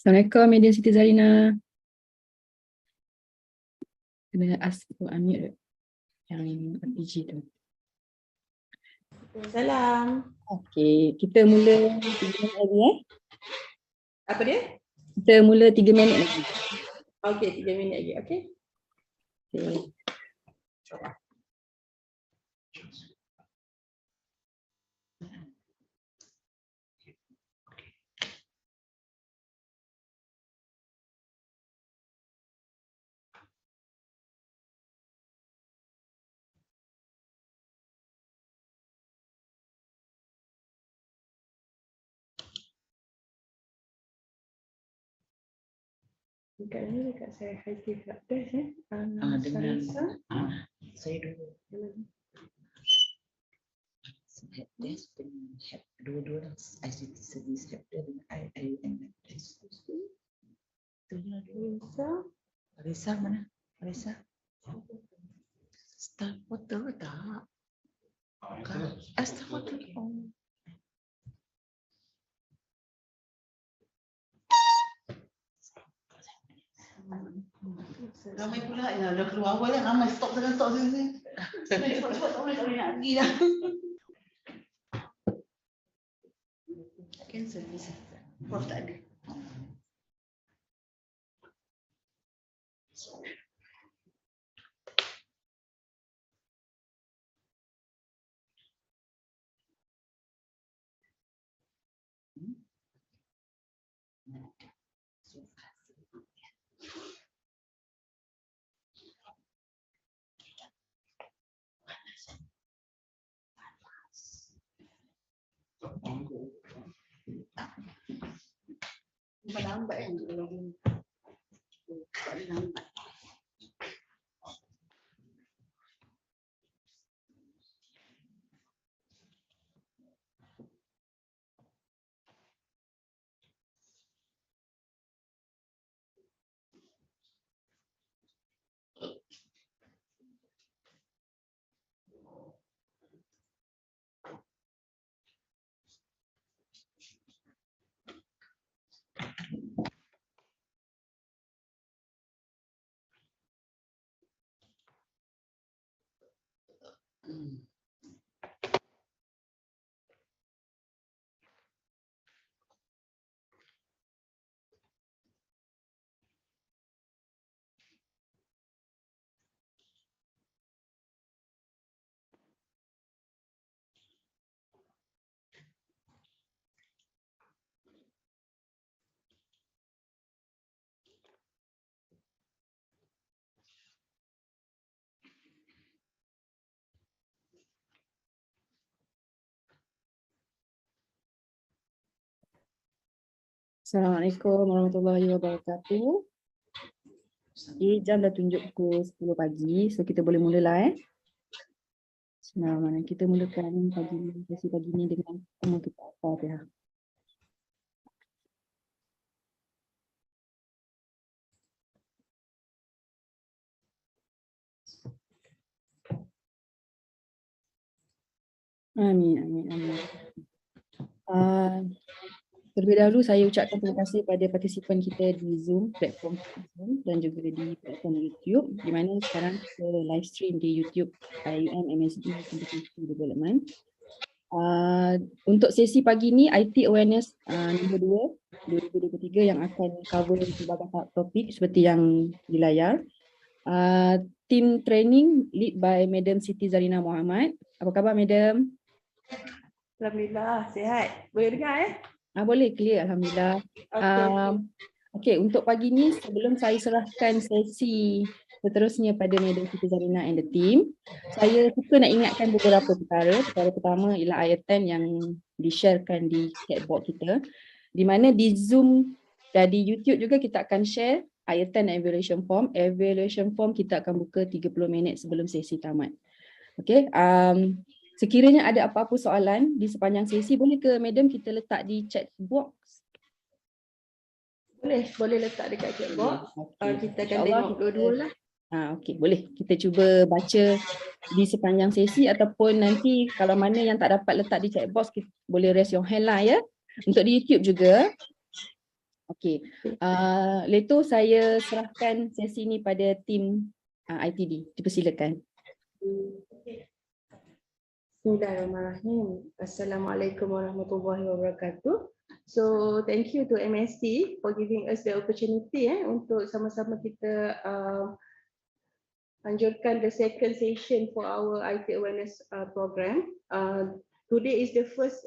Assalamualaikum, Media Siti Zarina. Kena unmute yang RPG tu. Salam. Okey, kita mula 3 minit lagi Apa dia? Kita mula 3 minit lagi. Okey, 3 minit lagi. Okey. Okay. Dekat ni dekat saya high kat best Dengan saya dulu help desk dengan help dua-dua lah ICT service help desk dengan IIM help desk tu lah dulu. Arisa mana? Arisa staff portal ke tak? Staff portal Ramai pula ya, dah keluar awal kan, ramai stok sini. Cepat tak boleh nak pergi dah. Cancel bisa. Prof tak ada. Lambat kan kalau gini. Lambat. Assalamualaikum warahmatullahi wabarakatuh. Okay, jam dah tunjuk pukul 10 pagi, so kita boleh mulalah Bismillahirrahmanirrahim. Kita mulakan sesi pagi ni dengan semua kita Al-Fatihah. Amin, amin, amin. Terlebih dahulu saya ucapkan terima kasih pada partisipan kita di Zoom, platform Zoom dan juga di platform YouTube, di mana sekarang kita live stream di YouTube IUM MSD Competency Development. Untuk sesi pagi ni IT Awareness nombor 2 2023 yang akan cover berbagai topik seperti yang di layar. Team training lead by Madam Siti Zarina Muhammad. Apa khabar Madam? Alhamdulillah, sihat. Boleh dengar Boleh, clear, alhamdulillah. Okey, untuk pagi ni sebelum saya serahkan sesi seterusnya pada Madam Siti Zarina and the team, saya suka nak ingatkan beberapa perkara. Perkara pertama ialah ayat 10 yang di-sharekan di chatbot kita, di mana di Zoom dan di YouTube juga kita akan share ayat 10 evaluation form. Evaluation form kita akan buka 30 minit sebelum sesi tamat. Okey, sekiranya ada apa-apa soalan di sepanjang sesi, boleh ke Madam kita letak di chat box? Boleh letak dekat chat box. Kita akan InsyaAllah tengok dua-dua lah. Okey, boleh. Kita cuba baca di sepanjang sesi ataupun nanti kalau mana yang tak dapat letak di chat box, kita boleh raise your hand lah ya. Untuk di YouTube juga, Okey. Leto saya serahkan sesi ni pada tim ITD. Dipersilakan. Bismillahirrahmanirrahim. Assalamualaikum warahmatullahi wabarakatuh. So thank you to MSC for giving us the opportunity untuk sama-sama kita anjurkan the second session for our IT awareness program. Today is the first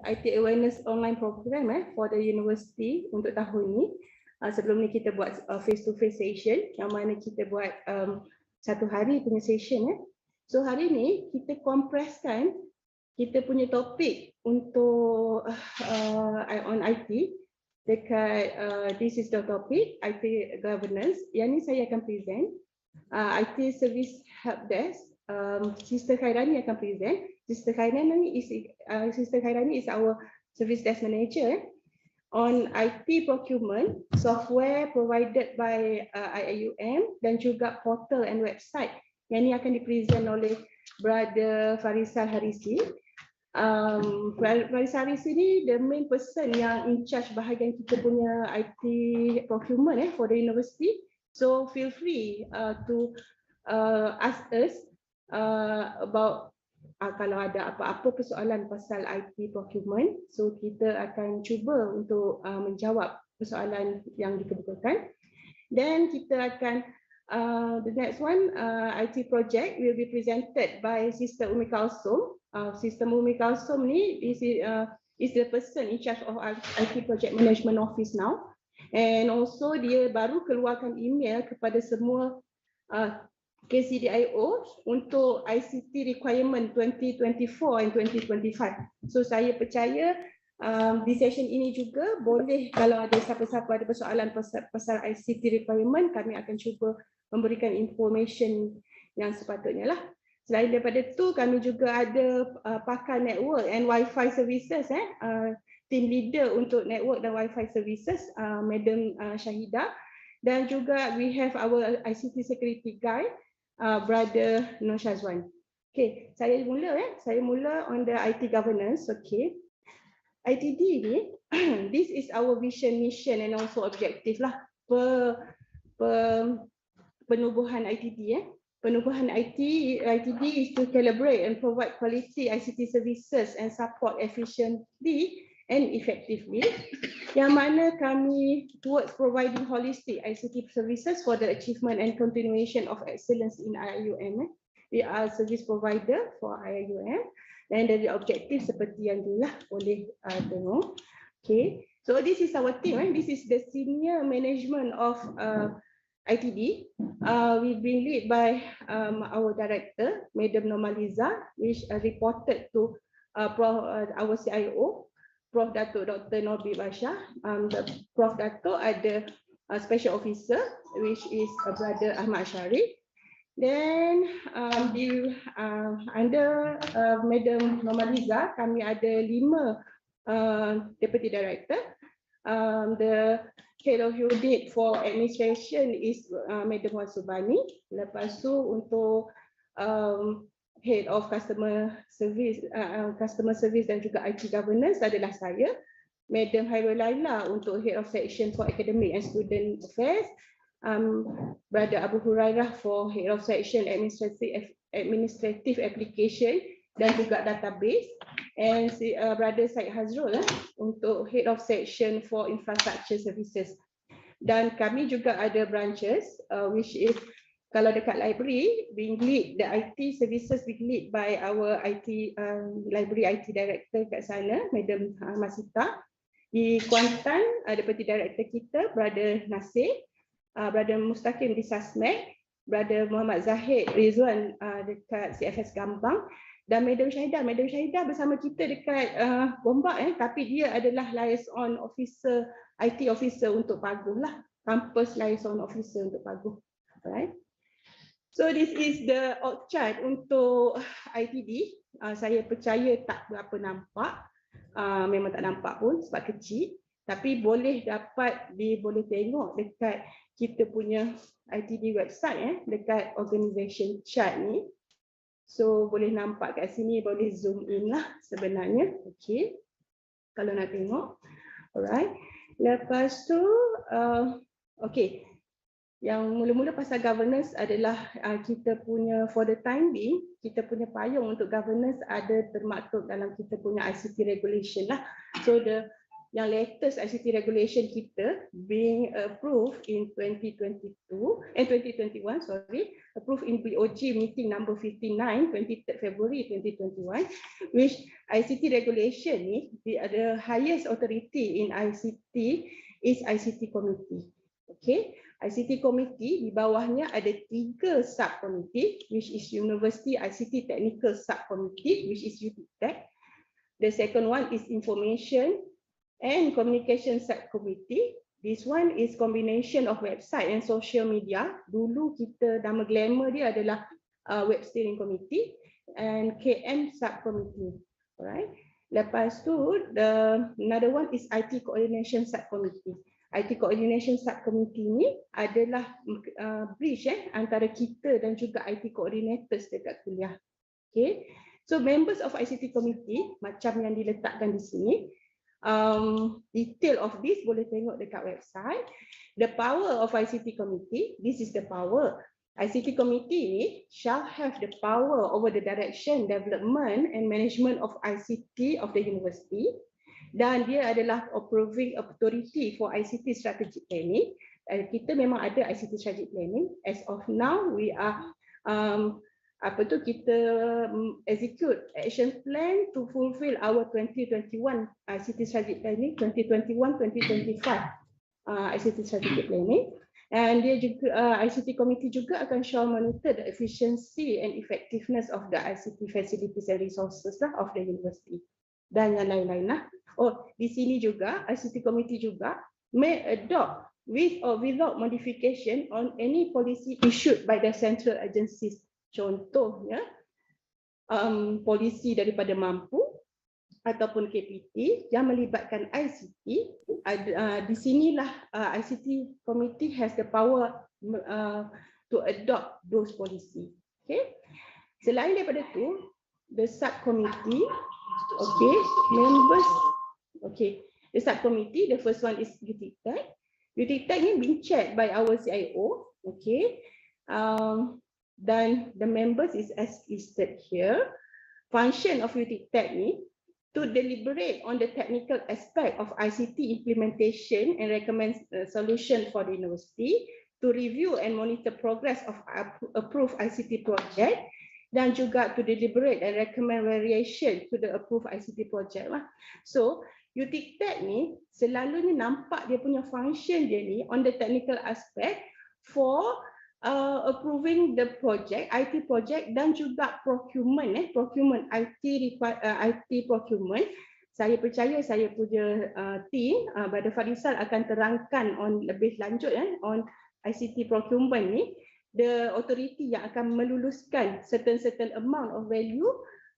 IT awareness online program for the university untuk tahun ni. Sebelum ni kita buat face to face session yang mana kita buat satu hari punya session. So hari ni kita kompreskan kita punya topik untuk on IT dekat this is the topic IT governance. Yang ni saya akan present. IT Service Help Desk, Sister Khairani akan present. Sister Khairani is our Service Desk Manager on IT procurement, software provided by IIUM dan juga portal and website. Yang ni akan dipresent oleh Brother Farisal Harisi. Farisal Harisi ni the main person yang in charge bahagian kita punya IT procurement for the university. So feel free to ask us about kalau ada apa-apa persoalan pasal IT procurement. So kita akan cuba untuk menjawab persoalan yang dikemukakan. Dan kita akan the next one IT project will be presented by Sister Umi Kalsum. Sister Umi Kalsum ni is the person in charge of IT project management office now. And also dia baru keluarkan email kepada semua KCDIO untuk ICT requirement 2024 and 2025. So saya percaya di session ini juga boleh kalau ada siapa-siapa ada persoalan pasal ICT requirement, kami akan cuba memberikan information yang sepatutnya lah. Selain daripada itu, kami juga ada pakar network and wifi services team leader untuk network dan wifi services, Madam Syahida, dan juga we have our ICT security guy, Brother Nur Shazwan. Okay, saya mula on the IT governance. Okay, ITD ni, this is our vision, mission and also objective lah. Penubuhan ITD. Penubuhan ITD is to calibrate and provide quality ICT services and support efficiently and effectively, yang mana kami towards providing holistic ICT services for the achievement and continuation of excellence in IIUM. We are service provider for IIUM dan dari objektif seperti yang dulu lah boleh tengok. Okay, so this is our team. This is the senior management of ITD. We've been led by our director, Madam Normaliza, which reported to our CIO, Prof. Datuk Dr. Norbi Basha. Prof. Datuk ada special officer, which is Brother Ahmad Syarif. Then under Madam Normaliza, kami ada 5 deputy director. The head of unit for administration is Madam Wan Subani. Lepas tu untuk head of customer service dan juga IT governance adalah saya, Madam Hairul Laila untuk head of section for academic and student affairs, Brother Abu Hurairah for head of section administrative application dan juga database, and Brother Syed Hazrul untuk head of section for infrastructure services. Dan kami juga ada branches which is kalau dekat library, being lead, the IT services being lead by our IT library IT director kat sana, Madam Masita. Di Kuantan, deputy director kita, Brother Nasir, Brother Mustaqim di Sasmek, Brother Muhammad Zahid Rizwan dekat CFS Gambang, dan Madam Syahidah bersama kita dekat Gombak tapi dia adalah liaison officer, IT officer untuk Paguh lah, campus liaison officer untuk Paguh. Alright. So this is the org chart untuk ITD. Saya percaya tak berapa nampak, memang tak nampak pun sebab kecil, tapi boleh tengok dekat kita punya ITD website dekat organisation chart ni. So boleh nampak kat sini, boleh zoom in lah sebenarnya. Okay, kalau nak tengok. Alright. Lepas tu, okey. Yang mula-mula pasal governance adalah kita punya, for the time being, kita punya payung untuk governance ada termaktub dalam kita punya ICT regulation lah. So yang latest ICT regulation kita being approved in 2021, approved in BOG meeting number 59, 23rd February 2021, which ICT regulation ni, the highest authority in ICT is ICT committee. Okay, ICT committee di bawahnya ada 3 subcommittee, which is University ICT Technical Subcommittee, which is UTTech. The second one is Information and Communication Subcommittee. This one is combination of website and social media. Dulu kita nama glamour dia adalah Web Steering Committee and KM Subcommittee. Alright. Lepas tu, another one is IT Coordination Subcommittee. IT Coordination Subcommittee ni adalah bridge antara kita dan juga IT coordinators dekat kuliah. Okay. So members of ICT committee macam yang diletakkan di sini. Detail of this boleh tengok dekat website. The power of ICT committee, this is the power. ICT committee ni shall have the power over the direction, development and management of ICT of the university. Dan dia adalah approving authority for ICT strategic planning. Kita memang ada ICT strategic planning. As of now, we are kita execute action plan to fulfill our 2021 ICT strategic planning, 2021-2025 ICT strategic planning. And dia juga ICT committee juga akan shall monitor the efficiency and effectiveness of the ICT facilities and resources lah of the university dan yang lain-lain lah. Oh, di sini juga ICT committee juga may adopt with or without modification on any policy issued by the central agencies. Contohnya polisi daripada mampu ataupun KPT yang melibatkan ICT. Di sinilah ICT committee has the power to adopt those policy. Okay. Selain daripada tu, the subcommittee, okay, members. Okay, the subcommittee, the first one is UTTech. UTTech ni being chaired by our CIO. Okay, dan the members is as listed here. Function of UTTech ni to deliberate on the technical aspect of ICT implementation and recommend solution for the university, to review and monitor progress of approved ICT project, dan juga to deliberate and recommend variation to the approved ICT project lah. So UTTech ni selalunya nampak dia punya function dia ni on the technical aspect for approving the project, IT project dan juga procurement, procurement IT procurement. Saya percaya saya punya team Brother Farisal akan terangkan on lebih lanjut on ICT procurement ni, the authority yang akan meluluskan certain amount of value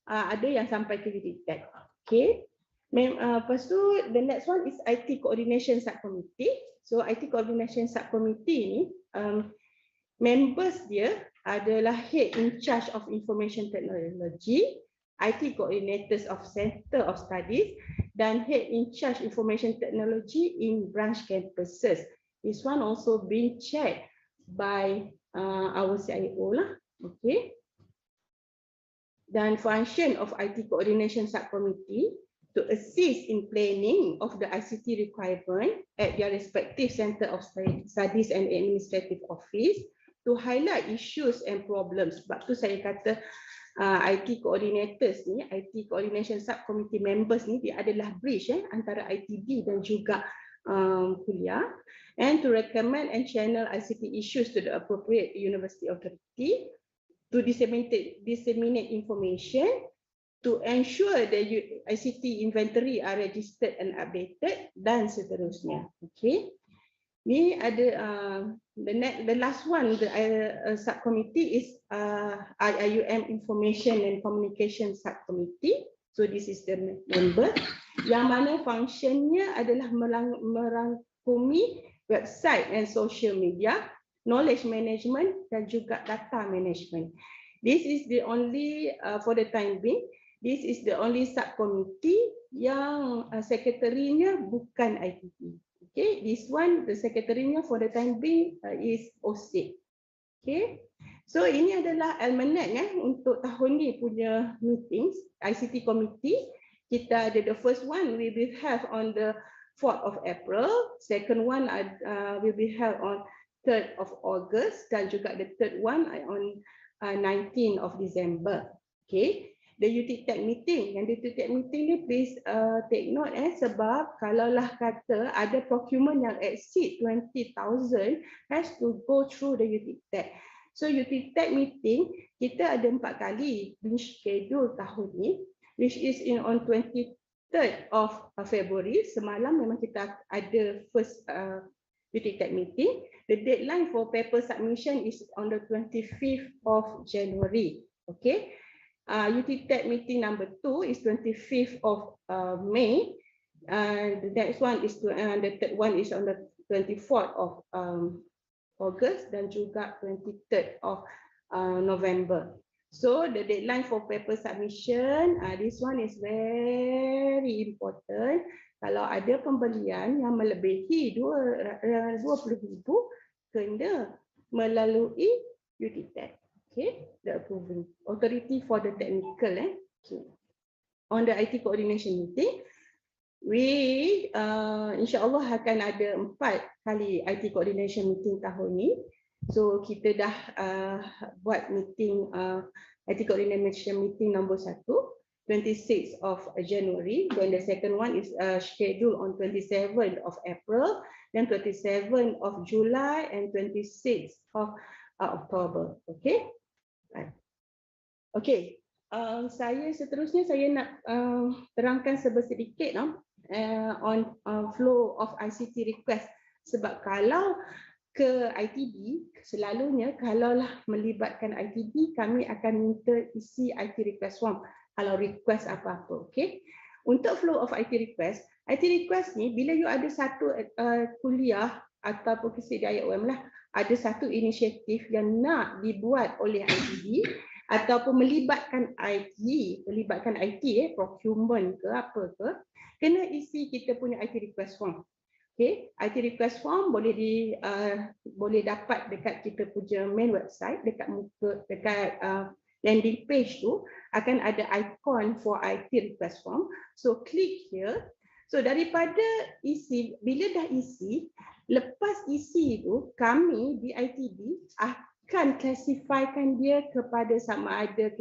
ada yang sampai ke UTTech. Okay. Lepas tu the next one is IT Coordination Subcommittee. So IT Coordination Subcommittee ni members dia adalah head in charge of information technology, IT coordinators of Center of Studies dan head in charge information technology in branch campuses. This one also being chaired by our CIO lah. Okay. Dan function of IT Coordination Subcommittee to assist in planning of the ICT requirement at their respective Center of Studies and Administrative Office, to highlight issues and problems. Sebab tu saya kata IT coordinators ni, IT Coordination Subcommittee members ni, dia adalah bridge antara ITB dan juga kuliah, and to recommend and channel ICT issues to the appropriate university authority, to disseminate information, to ensure the ICT inventory are registered and updated, dan seterusnya. Okay. Ni ada the last one, the subcommittee is IIUM Information and Communication Subcommittee. So this is the member yang mana functionnya adalah merangkumi website and social media, knowledge management dan juga data management. This is the only for the time being. This is the only subcommittee yang sekretarinya bukan ITB. Okay, this one the secretary-nya for the time being is OSIC. Okay, so ini adalah almanac untuk tahun ni punya meetings ICT committee. Kita ada the first one we will have on the 4th of April, second one will be held on 3rd of August dan juga the third one on 19th of December. Okay, the UTTEC meeting. Yang the UTTEC meeting ni please take note sebab kalaulah kata ada procurement yang exceed 20,000 has to go through the UTTEC. So UTTEC meeting kita ada 4 kali schedule tahun ni, which is on 23rd of February. Semalam memang kita ada first UTTEC meeting. The deadline for paper submission is on the 25th of January. Okay. UTTEC meeting number 2 is 25th of May. The next one is the third one is on the 24th of August dan juga 23rd of November. So the deadline for paper submission, this one is very important. Kalau ada pembelian yang melebihi 20,000 kena melalui UTTEC. Okay, the approving authority for the technical. Okay. On the IT coordination meeting, we insyaAllah akan ada 4 kali IT coordination meeting tahun ni. So kita dah buat meeting IT coordination meeting nombor 1, 26th of January. Then the second one is scheduled on 27th of April, then 27th of July and 26th of October. Okay. Right. Okay. Saya seterusnya saya nak terangkan sedikit on flow of ICT request. Sebab kalau ke ITB, selalunya kalaulah melibatkan ITB, kami akan minta isi IT request form kalau request apa-apa. Okay. Untuk flow of IT request ni bila you ada satu kuliah ataupun kesihatan di IOM lah, ada satu inisiatif yang nak dibuat oleh ITB ataupun melibatkan IT, procurement ke apa ke, kena isi kita punya IT request form. Okay, IT request form boleh dapat dekat kita punya main website, dekat landing page tu akan ada icon for IT request form. So click here. So daripada isi, bila dah isi, lepas isi tu kami di ITB akan classifykan dia kepada sama ada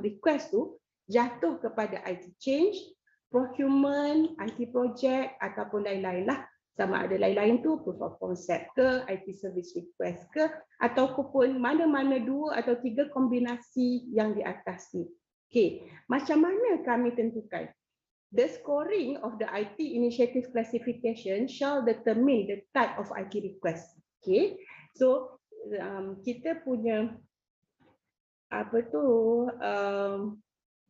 request tu jatuh kepada IT change, procurement, IT project ataupun lain-lain lah. Sama ada lain-lain tu proof of concept ke, IT service request ke, ataupun mana-mana 2 atau 3 kombinasi yang di atas ni. Okay, macam mana kami tentukan? The scoring of the IT initiative classification shall determine the type of IT request. Okay, so kita punya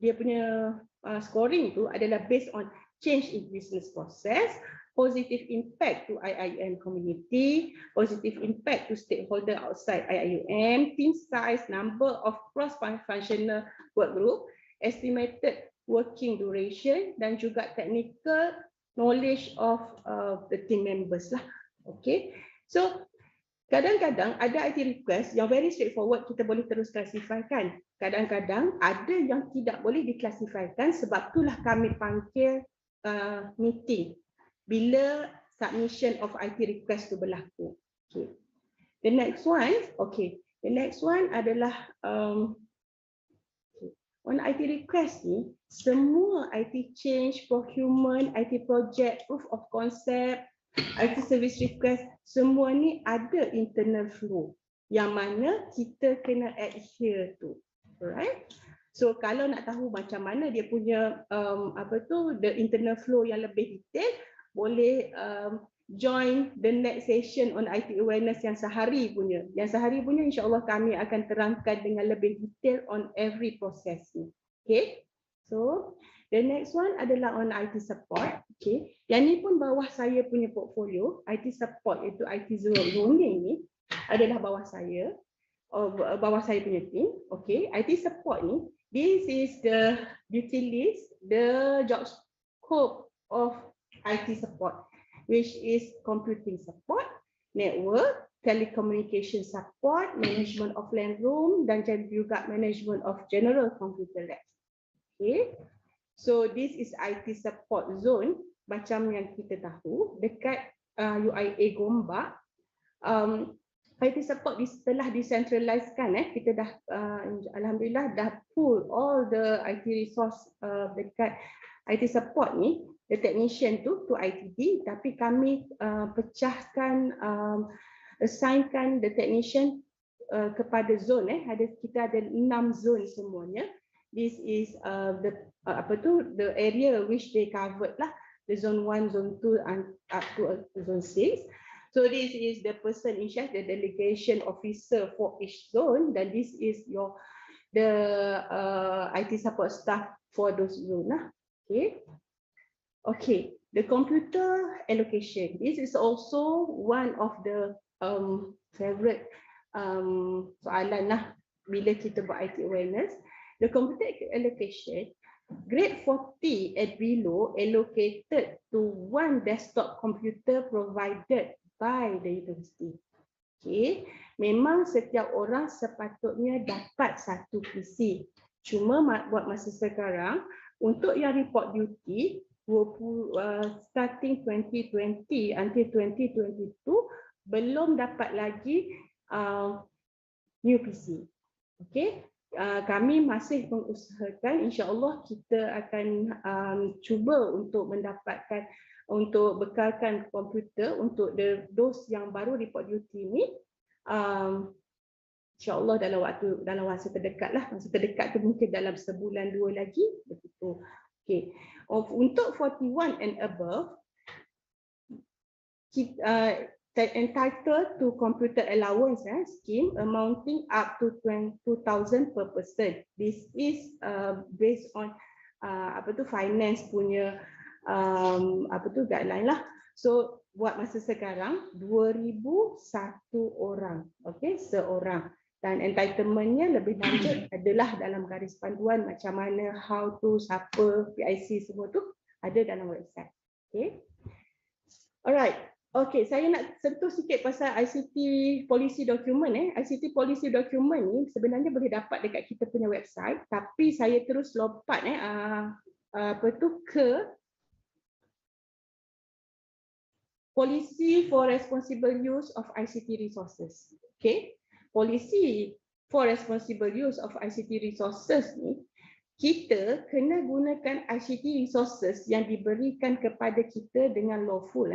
dia punya scoring tu adalah based on change in business process, positive impact to IIM community, positive impact to stakeholder outside IIM, team size, number of cross-functional work group, estimated working duration dan juga technical knowledge of the team members lah. Okay, so kadang-kadang ada IT request yang very straightforward, kita boleh terus klasifikasikan. Kadang-kadang ada yang tidak boleh diklasifikasikan, sebab itulah kami panggil meeting bila submission of IT request tu berlaku. Okay. The next one adalah on IT request ni, semua IT change, procurement, IT project, proof of concept, IT service request, semua ni ada internal flow yang mana kita kena adhere tu. Alright. So kalau nak tahu macam mana dia punya the internal flow yang lebih detail, boleh join the next session on IT awareness yang sehari punya. Yang sehari punya insya-Allah kami akan terangkan dengan lebih detail on every process ni. Okay. So the next one adalah on IT support. Okay. Yang ni pun bawah saya punya portfolio. IT support iaitu IT zoning ni adalah bawah saya. Bawah saya punya team. Okay. IT support ni, this is the duty list, the job scope of IT support. which is computing support, network, telecommunication support, management of LAN room dan juga management of general computer lab. Okay. So this is IT support zone macam yang kita tahu dekat UIA Gombak. IT support telah decentralisekan, kita dah alhamdulillah dah pull all the IT resource dekat IT support ni, the technician to ITD, tapi kami pecahkan, assignkan the technician kepada zone, kita ada 6 zone semuanya. This is the area which they covered lah, the zone 1, zone 2 and up to zone 6. So this is the person in charge, the delegation officer for each zone, dan this is the IT support staff for those zone lah. Okay, the computer allocation. This is also one of the favorite soalan lah bila kita buat IT awareness. The computer allocation, grade 40 and below allocated to one desktop computer provided by the university. Okay, memang setiap orang sepatutnya dapat satu PC. Cuma buat masa sekarang untuk yang report duty starting 2020 until 2022 belum dapat lagi new PC. Okay, kami masih mengusahakan, insya-Allah kita akan cuba untuk mendapatkan, untuk bekalkan komputer untuk those yang baru report duty ni, insya-Allah dalam masa terdekat lah. Masa terdekat tu mungkin dalam sebulan 2 lagi begitu. Okay. Untuk 41 and above, entitled to computer allowance scheme amounting up to 22,000 per person. This is based on finance punya guideline lah. So buat masa sekarang 2,001 orang, okay, seorang, dan entitlementnya lebih lanjut adalah dalam garis panduan macam mana, how to, siapa, PIC, semua tu ada dalam website. Okay, alright. Okay, saya nak sentuh sikit pasal ICT policy document. ICT policy document ni sebenarnya boleh dapat dekat kita punya website, tapi saya terus lompat ke Policy for Responsible Use of ICT Resources. Okay, Policy for Responsible Use of ICT Resources ni, kita kena gunakan ICT resources yang diberikan kepada kita dengan lawful.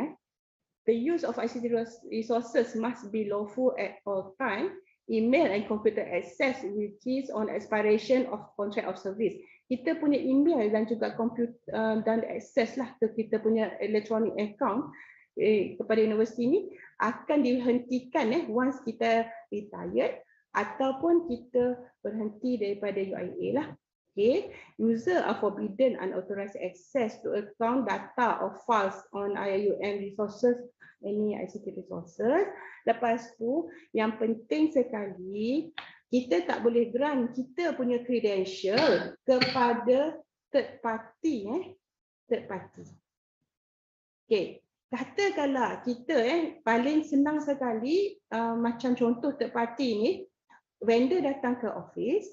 The use of ICT resources must be lawful at all time. Email and computer access which is on expiration of contract of service. Kita punya email dan juga komputer dan access lah ke kita punya electronic account kepada universiti ni akan dihentikan once kita retired ataupun kita berhenti daripada UIA lah. Okay, user are forbidden unauthorized access to account, data or files on IUM resources, any ICT resources. Lepas tu, yang penting sekali, kita tak boleh grant kita punya credential kepada third party. Third party. Okay, katakanlah kita paling senang sekali, macam contoh third party ni, vendor datang ke office,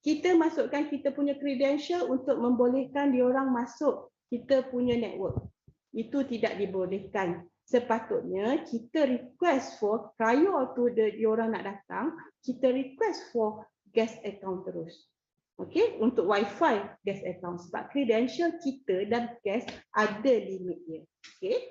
kita masukkan kita punya credential untuk membolehkan diorang masuk kita punya network. Itu tidak dibolehkan. Sepatutnya kita request for, prior to diorang nak datang, kita request for guest account terus. Okay, untuk wifi guest account. Sebab credential kita dan guest ada limitnya. Okay.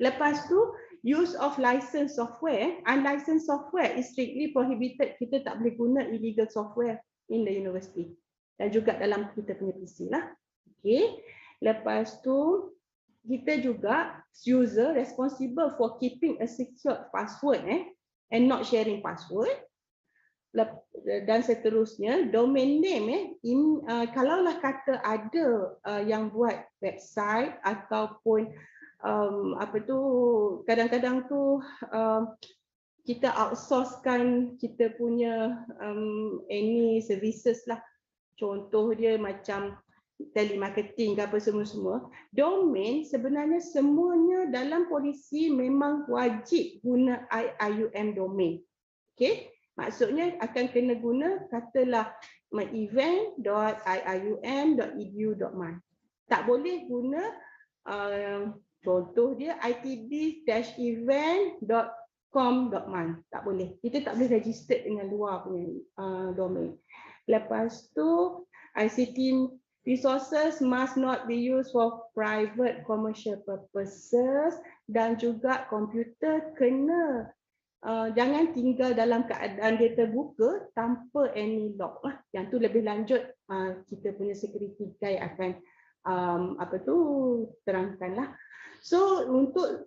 Lepas tu, use of licensed software. Unlicensed software is strictly prohibited. Kita tak boleh guna illegal software in the university dan juga dalam kita punya PC lah. Okay. Lepas tu kita juga user responsible for keeping a secured password and not sharing password. Dan seterusnya domain name kalaulah kata ada yang buat website ataupun kadang-kadang tu kita outsourcekan kita punya any services lah. Contoh dia macam telemarketing ke apa semua-semua, domain sebenarnya semuanya dalam polisi memang wajib guna IIUM domain. Okey, maksudnya akan kena guna katalah event.iium.edu.my. Tak boleh guna contoh dia itd-event.com.my. Tak boleh. Kita tak boleh register dengan luar punya domain. Lepas tu ICT resources must not be used for private commercial purposes, dan juga komputer kena jangan tinggal dalam keadaan dia terbuka tanpa any lock lah. Yang tu lebih lanjut kita punya security guy akan terangkan lah. So untuk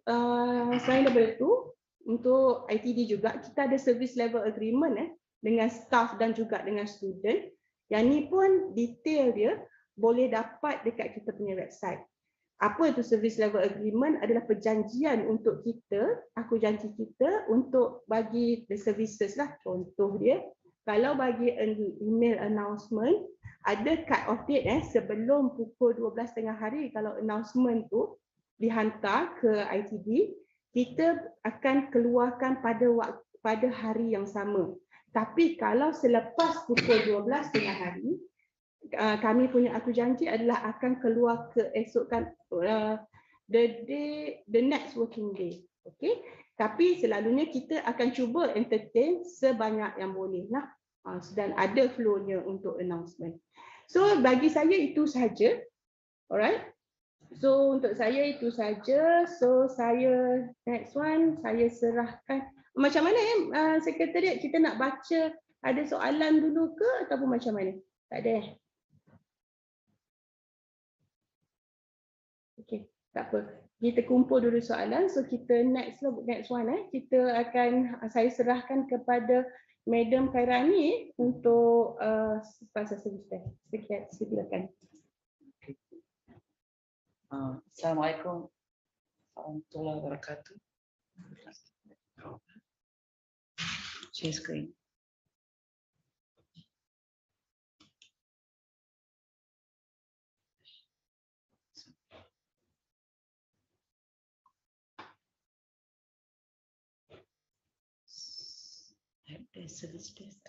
selain daripada tu, untuk ITD juga kita ada service level agreement dengan staff dan juga dengan student. Yang ni pun detail dia boleh dapat dekat kita punya website. Apa itu service level agreement? Adalah perjanjian untuk kita, aku janji kita untuk bagi the services lah. Contoh dia, kalau bagi email announcement, ada cut off date sebelum pukul 12 tengah hari. Kalau announcement tu dihantar ke ITD, kita akan keluarkan pada hari yang sama. Tapi kalau selepas pukul 12 tengah hari, kami punya aku janji adalah akan keluar keesokan the next working day. Okey, tapi selalunya kita akan cuba entertain sebanyak yang boleh lah, dan ada flow-nya untuk announcement. So bagi saya itu saja. Alright, so untuk saya itu saja. So saya next one saya serahkan. Macam mana sekretariat, kita nak baca ada soalan dulu ke ataupun macam mana? Tak ada. Okey, tak apa. Kita kumpul dulu soalan. So kita next one saya serahkan kepada Madam Khairani untuk pasal service. Silakan. Assalamualaikum warahmatullahi wabarakatuh. Share screen. Service desk.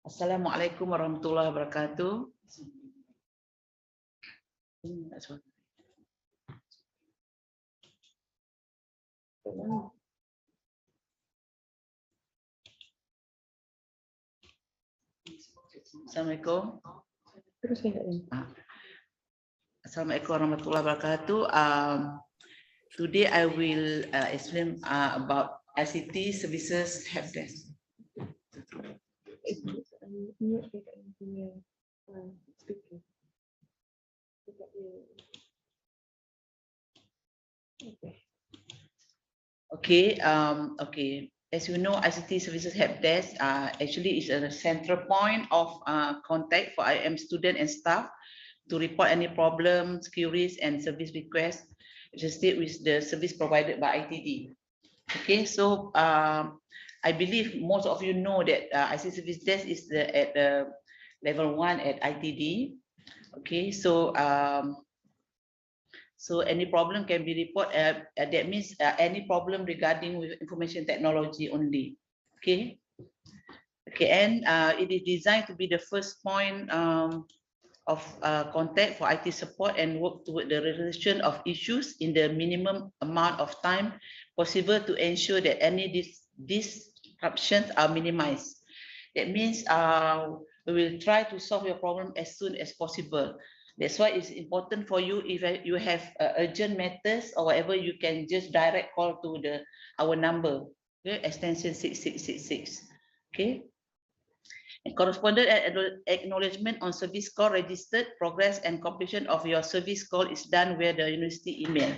Assalamualaikum warahmatullahi wabarakatuh. Assalamualaikum. Assalamualaikum warahmatullahi wabarakatuh. Today I will explain about ICT services help desk. Okay. As you know, ICT services help desk actually is a central point of contact for IM student and staff to report any problems, queries, and service requests registered with the service provided by ITD. Okay, so I believe most of you know that ICT service desk is at the level 1 at ITD. Okay, so so any problem can be reported. That means any problem regarding with information technology only. Okay. Okay, and it is designed to be the first point of contact for IT support and work toward the resolution of issues in the minimum amount of time possible to ensure that any disruptions are minimized. That means we will try to solve your problem as soon as possible. That's why it's important for you, if you have urgent matters or whatever, you can just direct call to our number, okay? Extension 6666. Okay. And correspondent acknowledgement on service call registered, progress and completion of your service call is done via the university email.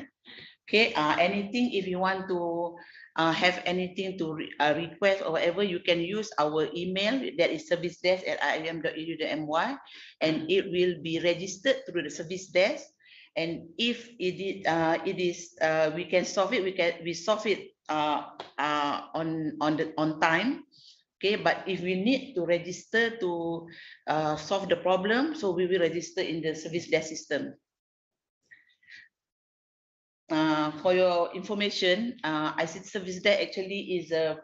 Okay. Anything if you want to have anything to request or whatever, you can use our email, that is servicedesk@iim.edu.my, and it will be registered through the service desk. And if it is we can solve it, we solve it on time. Okay, but if we need to register to solve the problem, so we will register in the service desk system. For your information, ICT service desk actually is a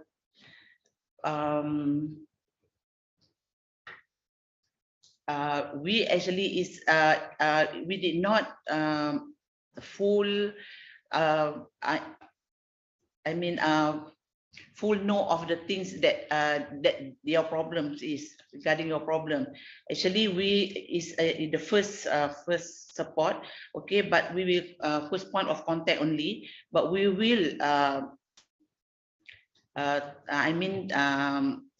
we actually is we did not full I mean full know of the things that that your problems is regarding your problem. Actually, we is in the first support, okay, but we will first point of contact only, but we will I mean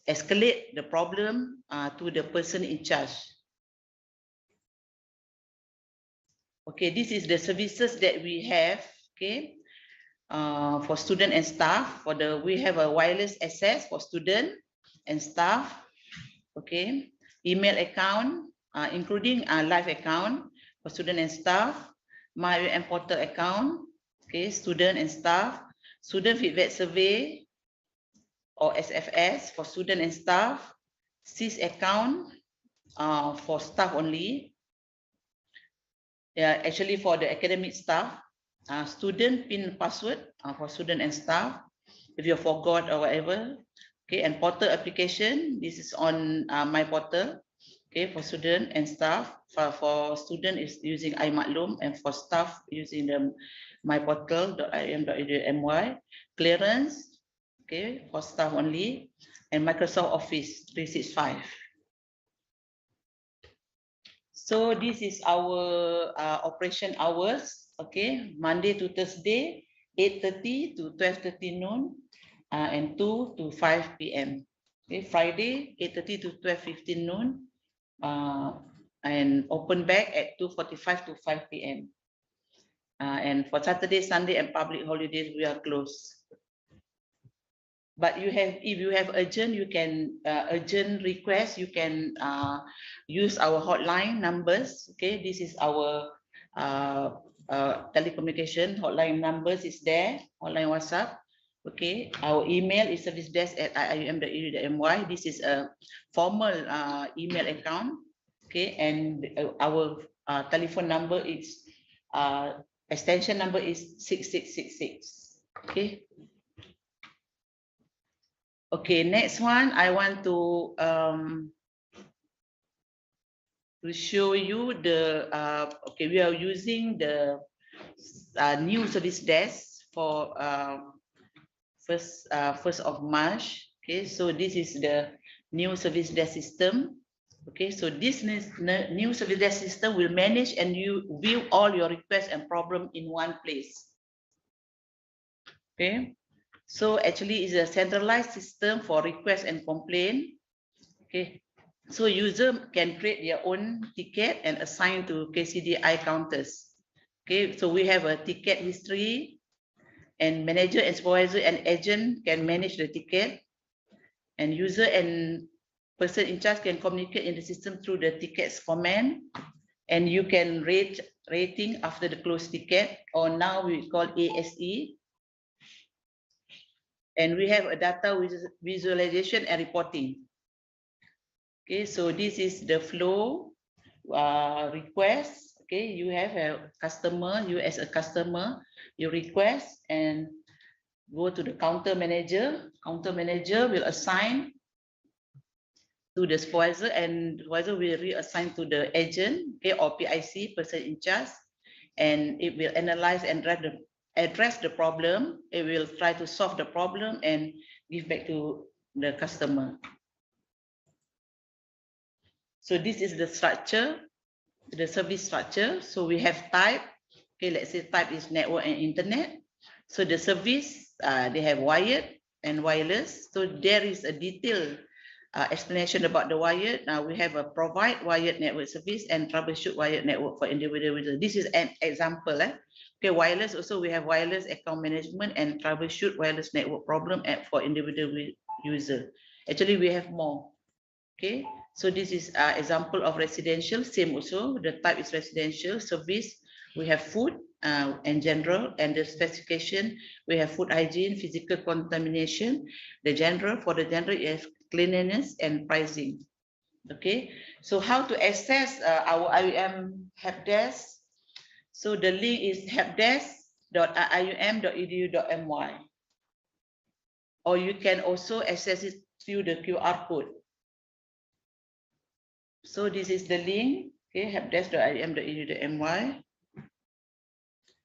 escalate the problem to the person in charge. Okay, this is the services that we have. Okay. For student and staff, we have a wireless access for student and staff. Okay, email account, including a live account for student and staff, my and portal account. Okay, student and staff, student feedback survey or SFS for student and staff, SIS account for staff only. Yeah, actually for the academic staff. Student PIN password for student and staff, if you forgot or whatever. Okay, and portal application, this is on my portal. Okay, for student and staff. For student is using iMaklum, and for staff using the myportal.im.edu.my. Clearance, okay, for staff only, and Microsoft Office 365. So this is our operation hours. Okay, Monday to Thursday, 8:30 to 12:30 noon, and 2 to 5 p.m. Okay, Friday, 8:30 to 12:15 noon, and open back at 2:45 to 5 p.m. And for Saturday, Sunday, and public holidays, we are closed. But if you have urgent, you can urgent request. You can use our hotline numbers. Okay, this is our telecommunication hotline numbers is there, hotline WhatsApp. Okay, our email is servicedesk@iim.edu.my. This is a formal email account. Okay, and our telephone number is extension number is 6666. Okay. Okay, next one I want to show you the okay, we are using the new service desk for first of March. Okay, so this is the new service desk system. Okay, so this new service desk system will manage and you view all your requests and problem in one place. Okay, so actually it's a centralized system for request and complaint. Okay, so user can create their own ticket and assign to KCDI counters. Okay, so we have a ticket history, and manager and supervisor and agent can manage the ticket, and user and person in charge can communicate in the system through the tickets command, and you can rate rating after the closed ticket, or now we call ASE. And we have a data visualization and reporting. Okay, so this is the flow request. Okay, you have a customer, you as a customer, you request and go to the counter manager. Counter manager will assign to the supervisor, and supervisor will reassign to the agent, okay, or PIC, person in charge, and it will analyze and address the problem. It will try to solve the problem and give back to the customer. So this is the structure, the service structure. So we have type. Okay, let's say type is network and internet. So the service, they have wired and wireless. So there is a detailed explanation about the wired. Now we have a provide wired network service and troubleshoot wired network for individual users. This is an example. Okay, wireless also we have wireless account management and troubleshoot wireless network problem for individual user. Actually, we have more. Okay, so this is example of residential. Same also. The type is residential service. We have food and general, and the specification we have food hygiene, physical contamination. The general, for the general is cleanliness and pricing. Okay, so how to access our IUM helpdesk? So the link is helpdesk.ium.edu.my, or you can also access it through the QR code. So this is the link, okay, helpdesk.ium.edu.my.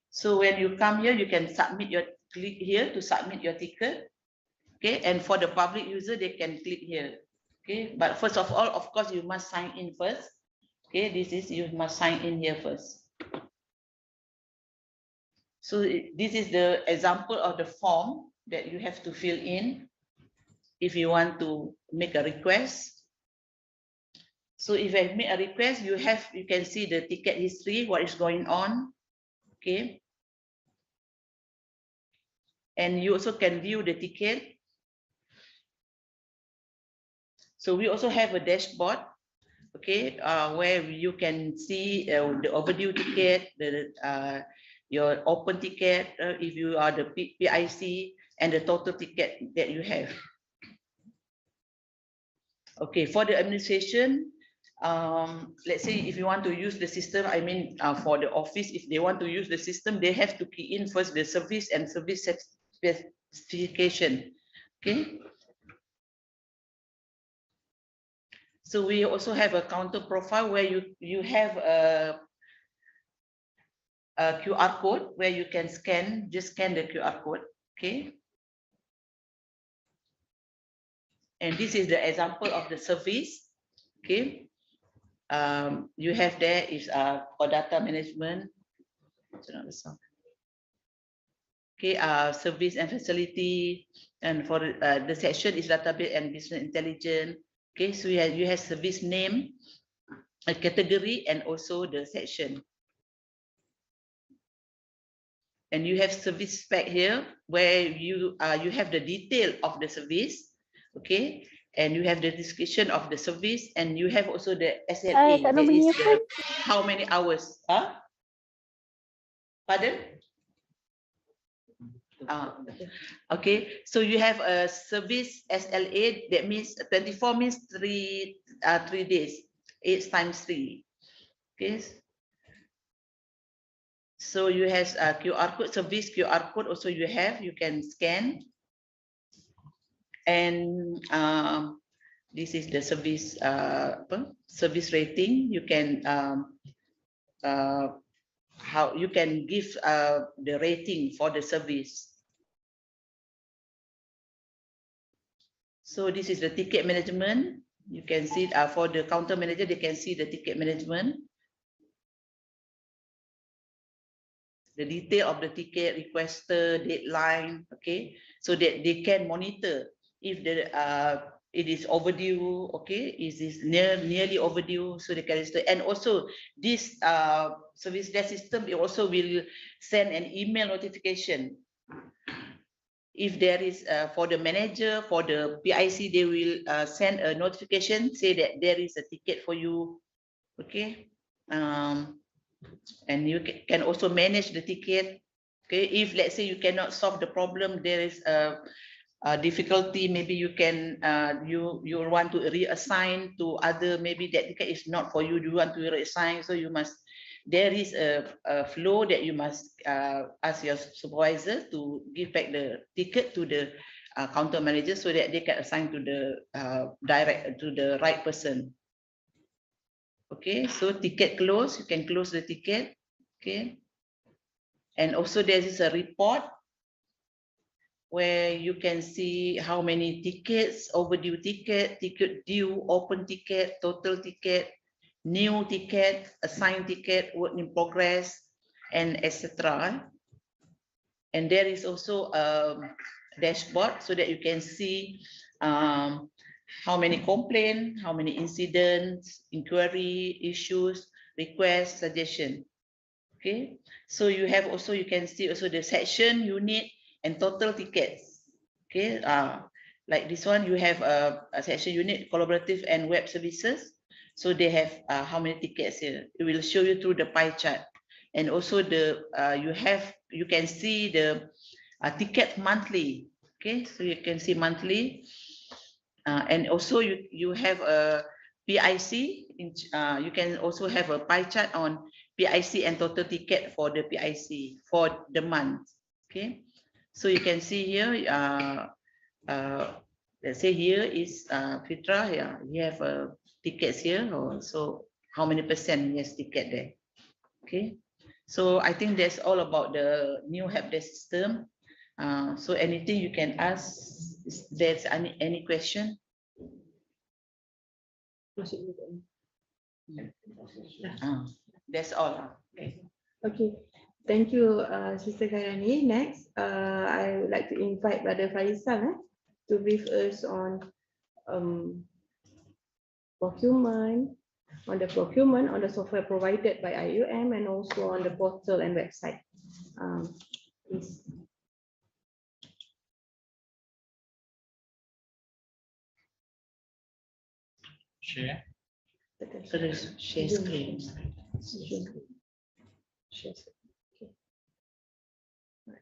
So when you come here, you can click here to submit your ticket. Okay, and for the public user, they can click here. Okay, but first of all, of course, you must sign in first. Okay, you must sign in here first. So this is the example of the form that you have to fill in if you want to make a request. So if I make a request, you can see the ticket history, what is going on. Okay. And you also can view the ticket. So we also have a dashboard, okay, where you can see the overdue ticket, your open ticket, if you are the PIC, and the total ticket that you have. Okay, for the administration, let's say if you want to use the system, I mean, for the office, if they want to use the system, they have to key in first the service and service specification. Okay. So we also have a counter profile where you have a QR code where you can just scan the QR code. Okay. And this is the example of the service. Okay. You have there is for data management. Okay, service and facility, and for the section is database and business intelligence. Okay, so you have service name, a category, and also the section. And you have service spec here where you have the detail of the service. Okay, and you have the description of the service, and you have also the SLA. That is how many hours? Huh? Pardon? Okay, so you have a service SLA, that means 24 means 3 days, 8 times 3. Okay, so you have a QR code, service QR code also you can scan. And this is the service service rating. You can how you can give the rating for the service. So this is the ticket management. You can see for the counter manager, they can see the ticket management. The detail of the ticket, requester, deadline, okay, so that they can monitor if the it is overdue, okay, is this nearly overdue, so they can register. And also this service desk system, it also will send an email notification. If there is for the manager, for the PIC, they will send a notification, say that there is a ticket for you, okay. And you can also manage the ticket. Okay, if let's say you cannot solve the problem, there is a difficulty, maybe you can you want to reassign to other, maybe that ticket is not for you, you want to reassign, so you must, there is a flow that you must ask your supervisor to give back the ticket to the counter manager so that they can assign to the right person. Okay, so ticket close, you can close the ticket. Okay, and also there is a report where you can see how many tickets, overdue ticket, ticket due, open ticket, total ticket, new ticket, assigned ticket, work in progress, and etc. And there is also a dashboard so that you can see how many complaints, how many incidents, inquiry, issues, requests, suggestion. Okay, so you have also, you can see also the section, unit, and total tickets. Okay, like this one, you have a section, unit, collaborative and web services. So they have how many tickets here. It will show you through the pie chart, and also the you can see the ticket monthly. Okay, so you can see monthly, and also you have a PIC. You can also have a pie chart on PIC and total ticket for the PIC for the month. Okay, so you can see here. Let's say here is Fitra. Yeah, you have tickets here. So how many percent yes ticket there? Okay, so I think that's all about the new help desk system. So anything you can ask. Is there's any question? That's all. Okay. Okay, thank you, Sister Khairani. Next, I would like to invite Brother Faisal to brief us on procurement, on the software provided by IUM, and also on the portal and website. Please. Share. Share screen. Share screen. Okay.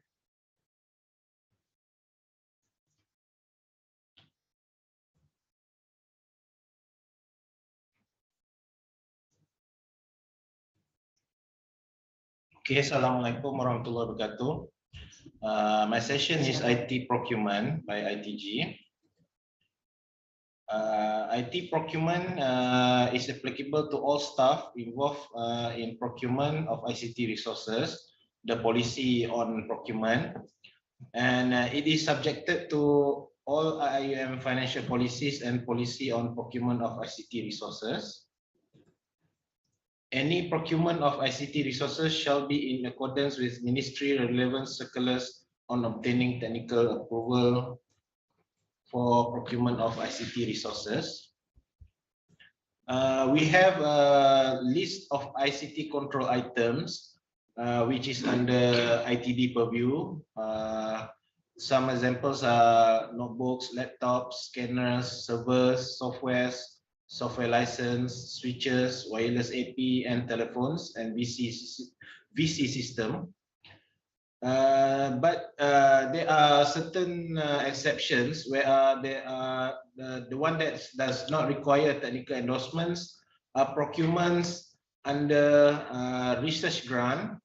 Okay, Assalamualaikum warahmatullahi wabarakatuh. My session is IT procurement by ITG. IT procurement is applicable to all staff involved in procurement of ICT resources, the policy on procurement, and it is subjected to all IUM financial policies and policy on procurement of ICT resources. Any procurement of ICT resources shall be in accordance with ministry relevant circulars on obtaining technical approval for procurement of ICT resources. We have a list of ICT control items, which is under ITD purview. Some examples are notebooks, laptops, scanners, servers, softwares, software license, switches, wireless AP, and telephones, and VC system. But there are certain exceptions where there are the one that does not require technical endorsements are procurements under research grant,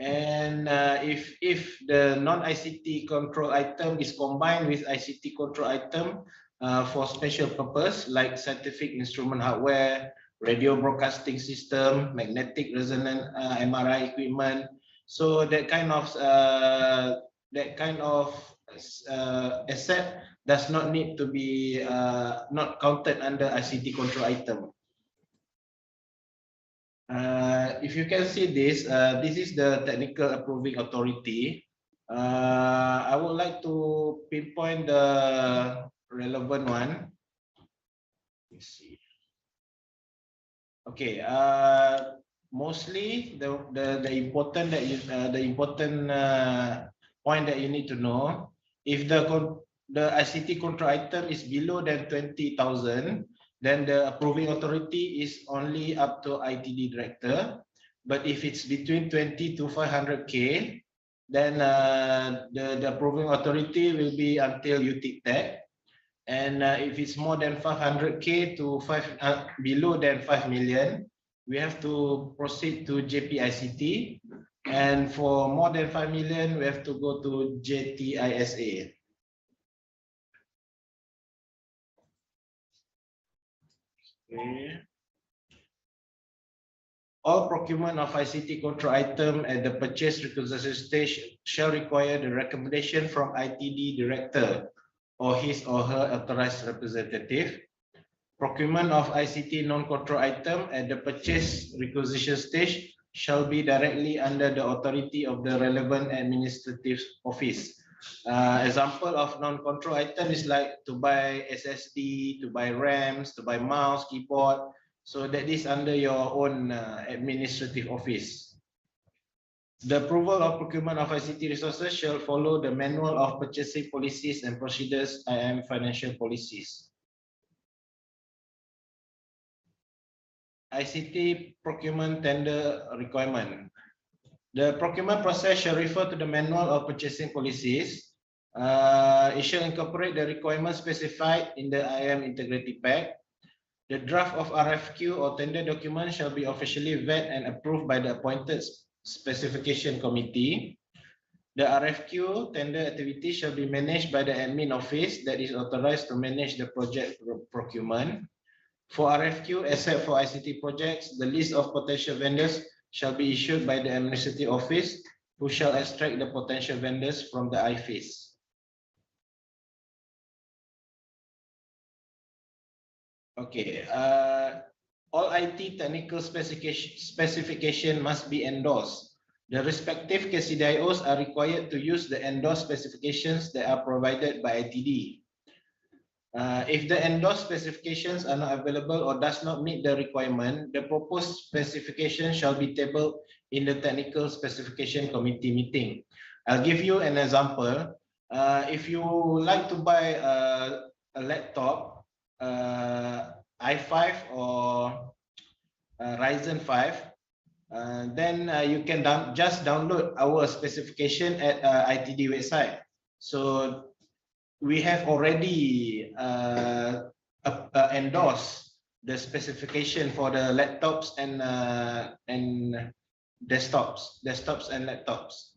and if the non-ICT control item is combined with ICT control item for special purpose like scientific instrument hardware, radio broadcasting system, magnetic resonance MRI equipment. So that kind of asset does not need to be not counted under ICT control item. If you can see this, this is the technical approving authority. I would like to pinpoint the relevant one. Let's see. Okay. Mostly the important point that you need to know, if the ICT control item is below than 20,000, then the approving authority is only up to ITD director. But if it's between 20 to 500K, then the approving authority will be until UTIC. And if it's more than 500K to below than 5 million, we have to proceed to JPICT. And for more than 5 million, we have to go to JTISA. Okay. All procurement of ICT control item at the purchase requisition stage shall require the recommendation from ITD director or his or her authorized representative. Procurement of ICT non-control item at the purchase requisition stage shall be directly under the authority of the relevant administrative office. Example of non-control item is like to buy SSD, to buy RAMs, to buy mouse, keyboard. So that is under your own administrative office. The approval of procurement of ICT resources shall follow the manual of purchasing policies and procedures, IM financial policies. ICT procurement tender requirement. The procurement process shall refer to the manual of purchasing policies. It shall incorporate the requirements specified in the IM integrity pack. The draft of RFQ or tender document shall be officially vetted and approved by the appointed specification committee. The RFQ tender activity shall be managed by the admin office that is authorized to manage the project procurement. For RFQ, except for ICT projects, the list of potential vendors shall be issued by the administrative office, who shall extract the potential vendors from the IFIS. Okay, all IT technical specification must be endorsed. The respective KCDIOs are required to use the endorsed specifications that are provided by ITD. If the endorsed specifications are not available or does not meet the requirement, the proposed specification shall be tabled in the technical specification committee meeting. I'll give you an example. If you like to buy a laptop, i5 or Ryzen 5, then you can just download our specification at ITD website. So we have already endorsed the specification for the laptops and desktops and laptops.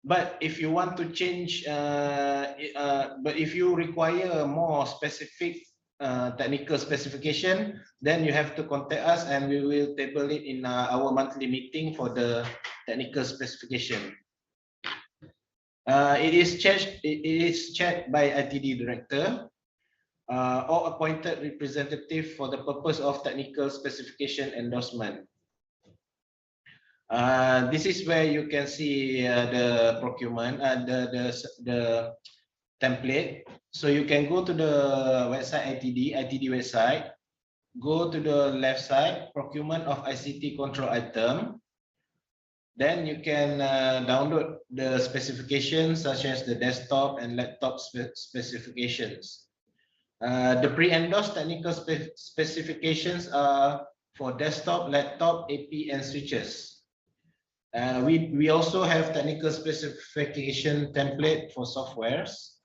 But if you want to change, but if you require more specific technical specification, then you have to contact us and we will table it in our monthly meeting for the technical specification. It is checked by ITD director or appointed representative for the purpose of technical specification endorsement. This is where you can see the procurement and the template. So you can go to the website ITD website, go to the left side, procurement of ICT control item. Then you can download the specifications such as the desktop and laptop specifications. The pre-endorsed technical specifications are for desktop, laptop, AP, and switches. We also have technical specification template for softwares.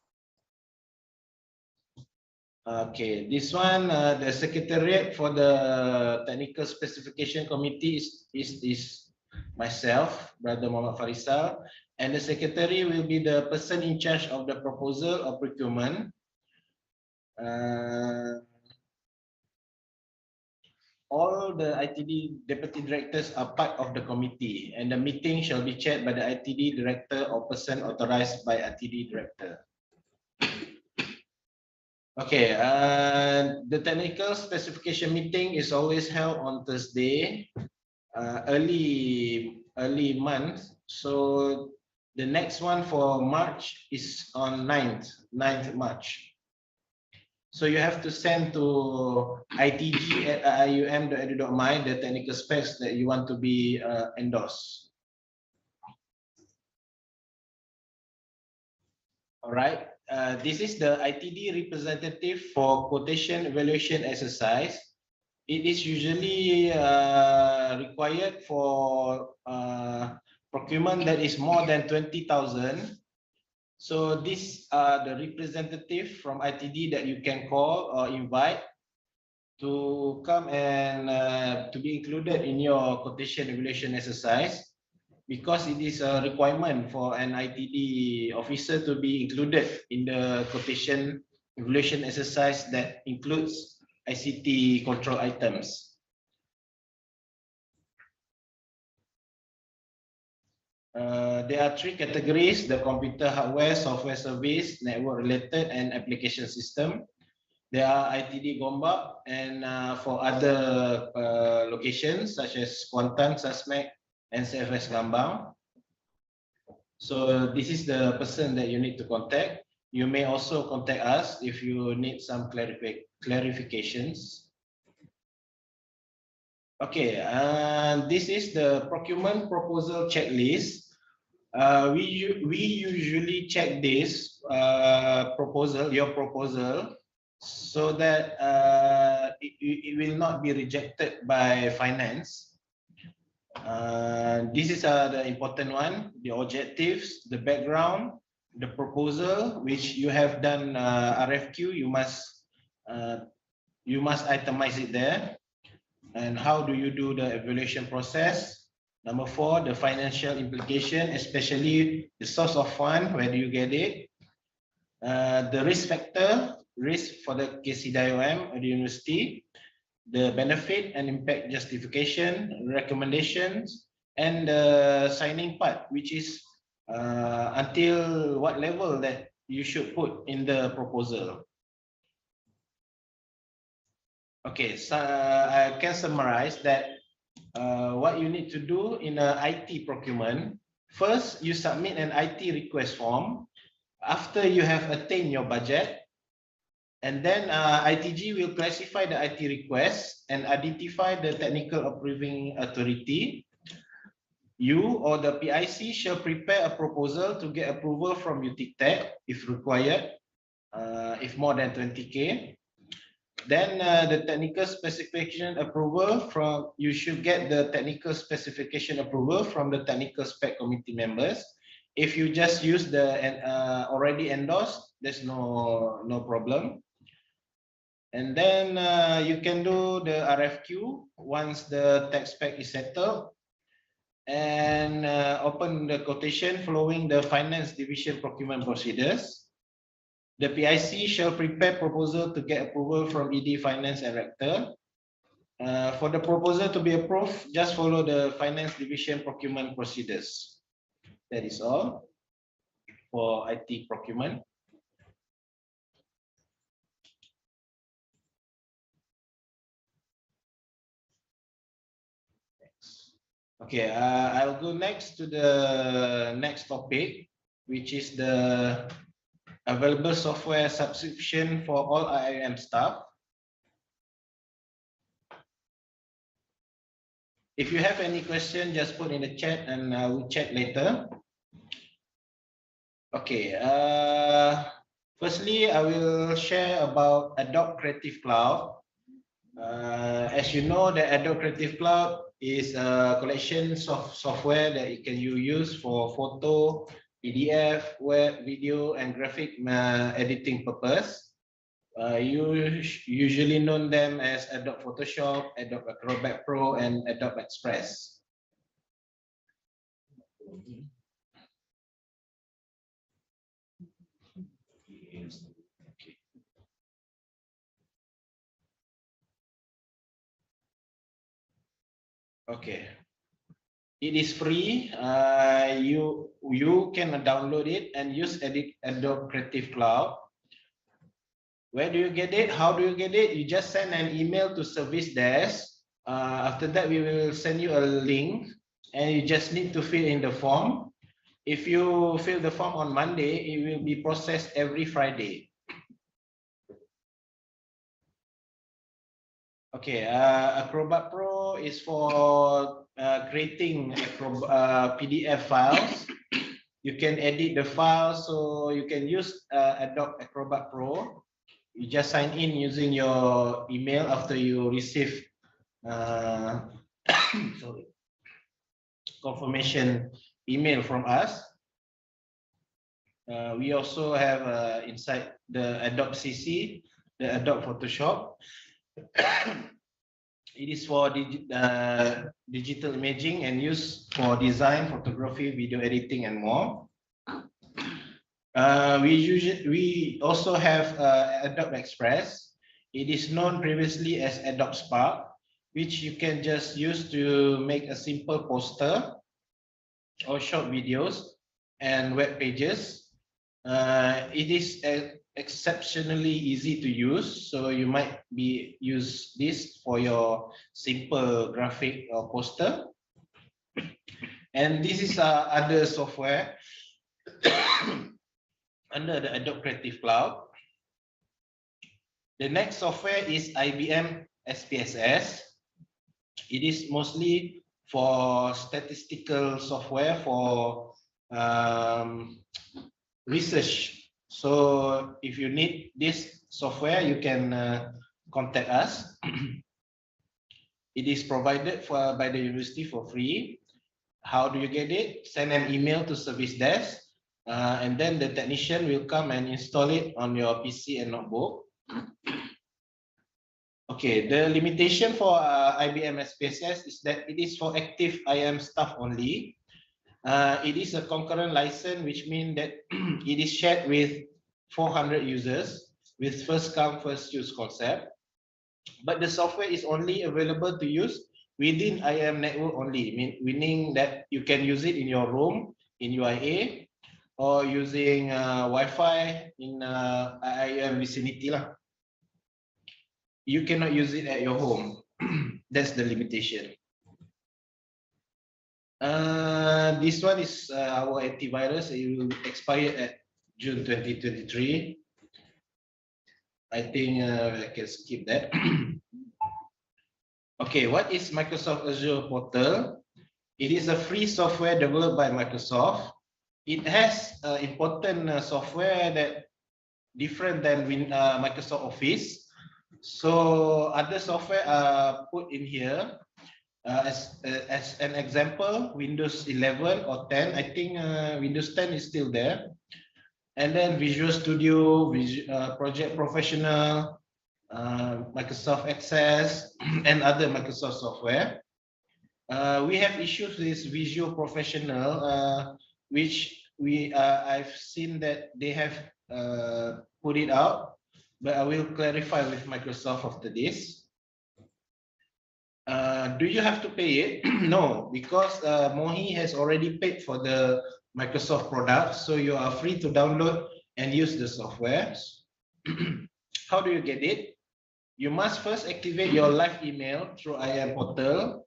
Okay, this one, the secretariat for the technical specification committee is myself, Brother Muhammad Farisal, and the secretary will be the person in charge of the proposal or procurement. All the ITD deputy directors are part of the committee, and the meeting shall be chaired by the ITD director or person authorized by ITD director. Okay, the technical specification meeting is always held on Thursday, early month. So the next one for March is on 9th March. So you have to send to itg@ium.edu.my the technical specs that you want to be endorsed. All right. This is the ITD representative for quotation evaluation exercise. It is usually required for procurement that is more than 20,000. So these are the representative from ITD that you can call or invite to come and to be included in your quotation evaluation exercise, because it is a requirement for an ITD officer to be included in the quotation evaluation exercise that includes ICT control items. There are three categories: the computer hardware, software service, network related, and application system. There are ITD Gombak, and for other locations such as Kuantan, Sasmek, and CFS Gambang. So this is the person that you need to contact. You may also contact us if you need some clarifications. Okay, this is the procurement proposal checklist. We usually check this your proposal, so that it will not be rejected by finance. This is the important one: the objectives, the background, the proposal, which you have done RFQ. You must itemize it there. And how do you do the evaluation process? Number 4, the financial implication, especially the source of fund, where do you get it? The risk factor, risk for the KCDIOM or the university, the benefit and impact justification, recommendations, and the signing part, which is until what level that you should put in the proposal. Okay, so I can summarize that what you need to do in a IT procurement. First, you submit an IT request form after you have attained your budget, and then ITG will classify the IT request and identify the technical approving authority. You or the PIC shall prepare a proposal to get approval from UTICTEC if required, if more than 20K. Then the technical specification approval from, you should get the technical specification approval from the technical spec committee members. If you just use the already endorsed, there's no problem. And then you can do the RFQ once the tech spec is settled, and open the quotation following the finance division procurement procedures. The PIC shall prepare proposal to get approval from ED Finance and Rector. For the proposal to be approved, just follow the Finance Division procurement procedures. That is all for IT procurement. Okay, I'll go next to the next topic, which is the available software subscription for all IIM staff. If you have any question, just put in the chat and we'll chat later. Okay, firstly, I will share about Adobe Creative Cloud. As you know, the Adobe Creative Cloud is a collection of software that you can use for photo, PDF, web, video, and graphic editing purpose. You usually know them as Adobe Photoshop, Adobe Acrobat Pro, and Adobe Express. Okay. It is free. You can download it and use Adobe Creative Cloud. Where do you get it? How do you get it? You just send an email to service desk. After that, we will send you a link, and you just need to fill in the form. If you fill the form on Monday, it will be processed every Friday. Okay, Acrobat Pro is for creating PDF files. You can edit the file, so you can use Adobe Acrobat Pro. You just sign in using your email after you receive sorry, confirmation email from us. We also have inside the Adobe CC, the Adobe Photoshop. It is for digital imaging and used for design, photography, video editing, and more. We also have Adobe Express. It is known previously as Adobe Spark, which you can just use to make a simple poster or short videos and web pages. It is exceptionally easy to use, so you might use this for your simple graphic or poster. And this is other software. under the Adobe Creative Cloud. The next software is IBM SPSS. It is mostly for statistical software for research. So if you need this software, you can contact us. It is provided by the university for free. How do you get it? Send an email to service desk, and then the technician will come and install it on your PC and notebook. Okay, the limitation for IBM SPSS is that it is for active IM staff only. It is a concurrent license, which means that it is shared with 400 users with first come, first use concept. But the software is only available to use within IM network only, meaning that you can use it in your room, in UIA, or using Wi-Fi in IM vicinity lah. You cannot use it at your home. That's the limitation. This one is our antivirus. It will expire at June 2023. I think I can skip that. Okay, what is Microsoft Azure Portal? It is a free software developed by Microsoft. It has important software that different than Microsoft Office. So other software are put in here as an example. Windows 11 or 10. I think Windows 10 is still there. And then Visual Studio, Project Professional, Microsoft Access, and other Microsoft software. We have issues with Visual Professional, which I've seen that they have put it out, but I will clarify with Microsoft after this. Do you have to pay it? No, because Mohi has already paid for the Microsoft product, so you are free to download and use the software. How do you get it? You must first activate your live email through IM Portal.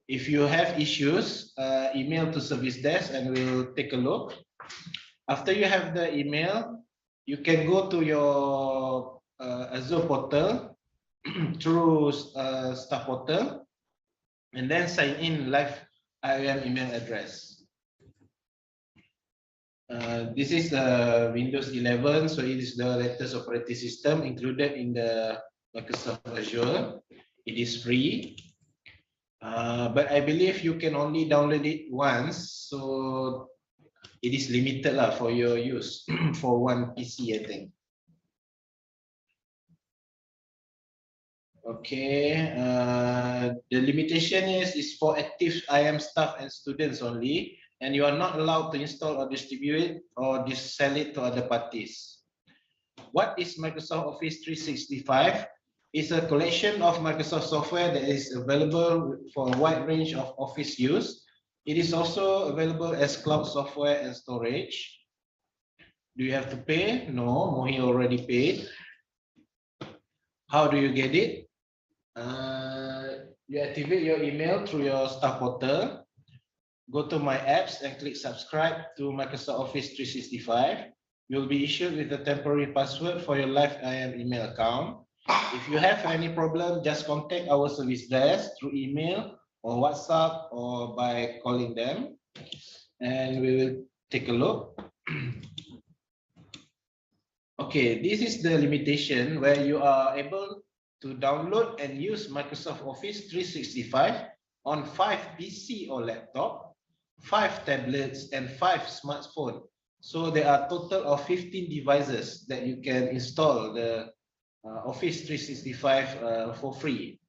If you have issues, email to service desk and we'll take a look. After you have the email, you can go to your Azure Portal through Staff Portal and then sign in live IM email address. This is Windows 11, so it is the latest operating system included in the Microsoft Azure. It is free, but I believe you can only download it once, so it is limited for your use for one PC, I think. Okay, the limitation is for active IM staff and students only, and you are not allowed to install or distribute it or sell it to other parties. What is Microsoft Office 365? It's a collection of Microsoft software that is available for a wide range of Office use. It is also available as cloud software and storage. Do you have to pay? No, Mohi already paid. How do you get it? You activate your email through your Staff Portal. Go to My Apps and click Subscribe to Microsoft Office 365. You'll be issued with a temporary password for your live IM email account. If you have any problem, just contact our service desk through email or WhatsApp or by calling them, and we will take a look. Okay, this is the limitation where you are able to download and use Microsoft Office 365 on 5 PC or laptop, 5 tablets, and 5 smartphones. So there are a total of 15 devices that you can install the Office 365 for free.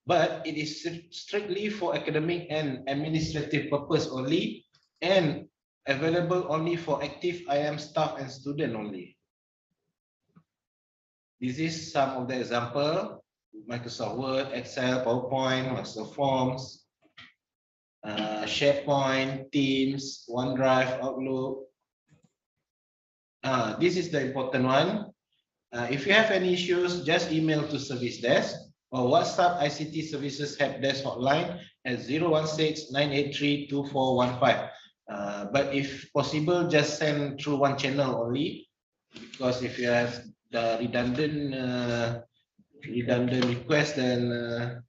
But it is strictly for academic and administrative purpose only, and available only for active IM staff and student only. This is some of the example: Microsoft Word, Excel, PowerPoint, Microsoft Forms, SharePoint, Teams, OneDrive, Outlook. This is the important one. If you have any issues, just email to service desk or WhatsApp ICT Services Help Desk hotline at 016-983-2415. But if possible, just send through one channel only, because if you have the redundant request, then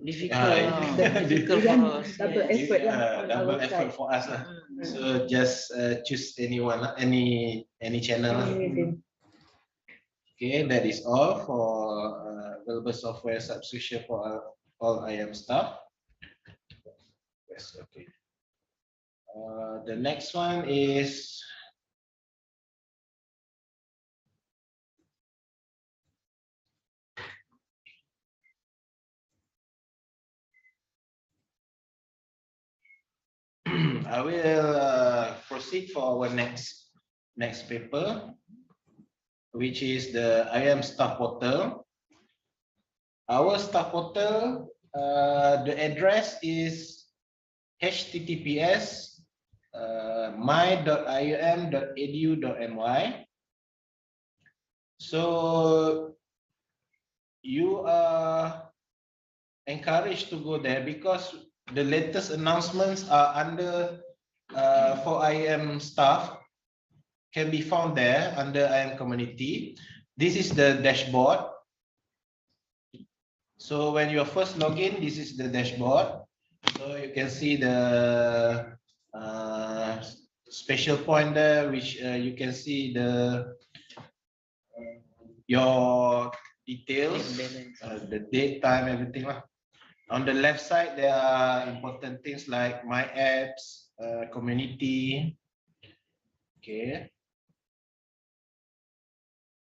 Difficult for us. Double Yes. effort lah on double our effort side. for us lah. Mm. So just choose anyone, any channel. Okay, that is all for available software subscription for all IM staff. Yes, okay. The next one is I will proceed for our next paper, which is the IM staff portal. Our staff portal, the address is https my.ium.edu.my. So you are encouraged to go there because the latest announcements are under for IM staff can be found there under IM community. This is the dashboard. So when you first log in, this is the dashboard. So you can see the special point there, which you can see your details, the date, time, everything lah. On the left side, there are important things like my apps, community. Okay.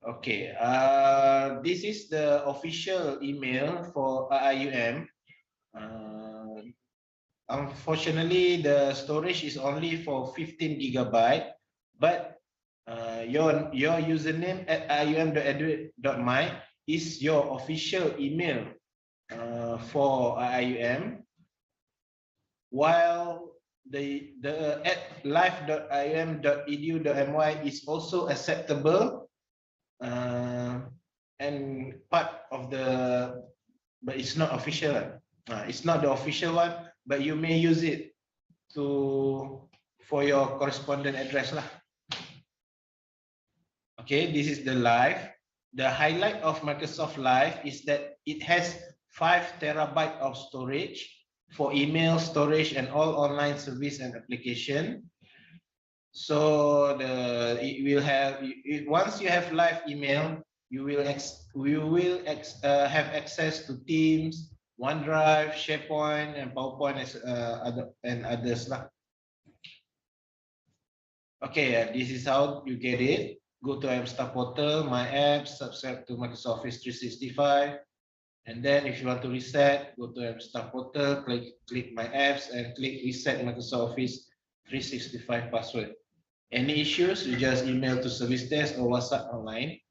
Okay. This is the official email for IUM. Unfortunately, the storage is only for 15 gigabyte, but your username at ium.edu.my is your official email for IUM, while the at live.ium.edu.my is also acceptable and part of the, but it's not official. It's not the official one, but you may use it for your correspondent address lah. Okay, this is the live. The highlight of Microsoft Live is that it has 5 terabyte of storage for email storage and all online service and application. So it will have, once you have live email, you will have access to Teams, OneDrive, SharePoint, and PowerPoint and others lah. Okay, this is how you get it. Go to IM Staff Portal, My Apps, subscribe to Microsoft Office 365. And then if you want to reset, go to IM Staff Portal, click My Apps, and click Reset Microsoft Office 365 password. Any issues, you just email to Service Desk or WhatsApp online.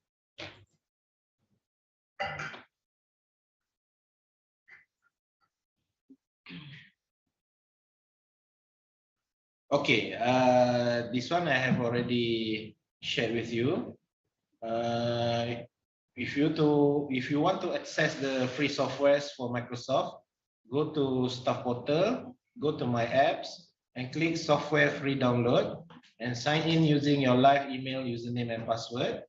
Okay, this one I have already shared with you. If you want to access the free softwares for Microsoft, go to Staff Portal, go to My Apps, and click Software Free Download, and sign in using your live email username and password.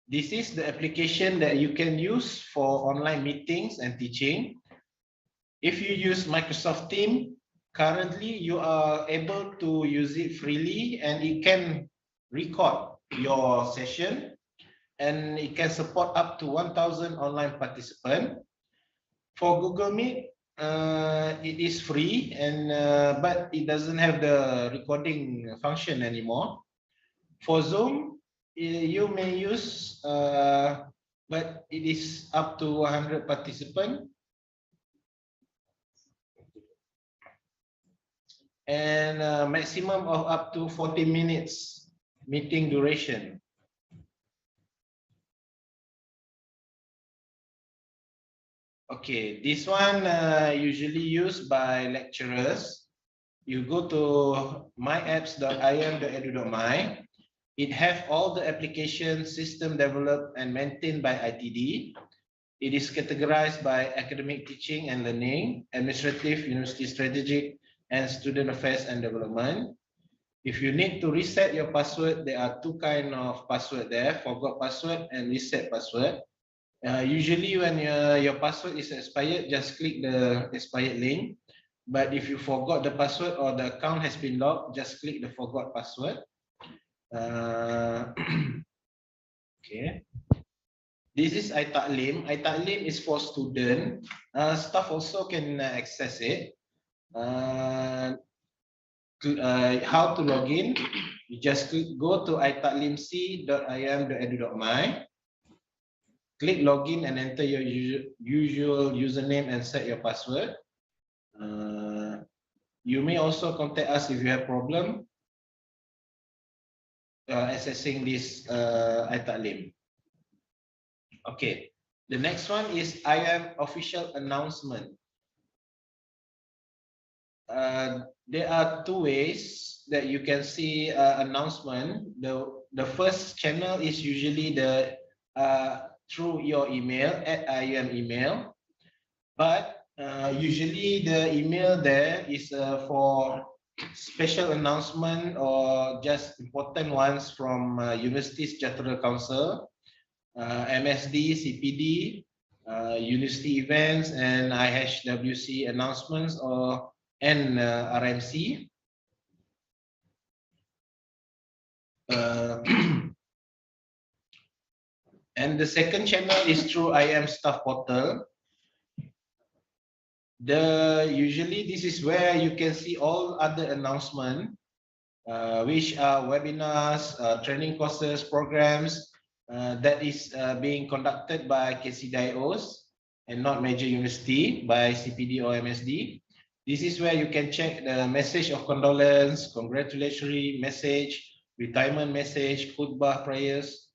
This is the application that you can use for online meetings and teaching. If you use Microsoft Teams, currently you are able to use it freely, and it can record your session, and it can support up to 1,000 online participants. For Google Meet, it is free, and but it doesn't have the recording function anymore. For Zoom, you may use, but it is up to 100 participants. And maximum of up to 40 minutes meeting duration. Okay, this one usually used by lecturers. You go to myapps.ium.edu.my. It have all the application system developed and maintained by ITD. It is categorized by academic teaching and learning, administrative, university strategic, and student affairs and development. If you need to reset your password, there are two kinds of password there, forgot password and reset password. Usually when your password is expired, just click the expired link. But if you forgot the password or the account has been locked, just click the forgot password. Okay. This is iTaklim. iTaklim is for student. Staff also can access it. How to log in? You just go to itaklimc.im.edu.my. Click login and enter your usual username and set your password. You may also contact us if you have problem accessing this iTaklim. Okay, the next one is IM official announcement. There are two ways that you can see announcement. The first channel is usually the through your email at IM email, but usually the email there is for special announcement or just important ones from University Chartered Council, MSD, CPD, university events, and IHWC announcements and RMC. And the second channel is through IM staff portal. Usually this is where you can see all other announcements, which are webinars, training courses, programs that is being conducted by KCDIOs and not major university by CPD or MSD. This is where you can check the message of condolence, congratulatory message, retirement message, khutbah prayers,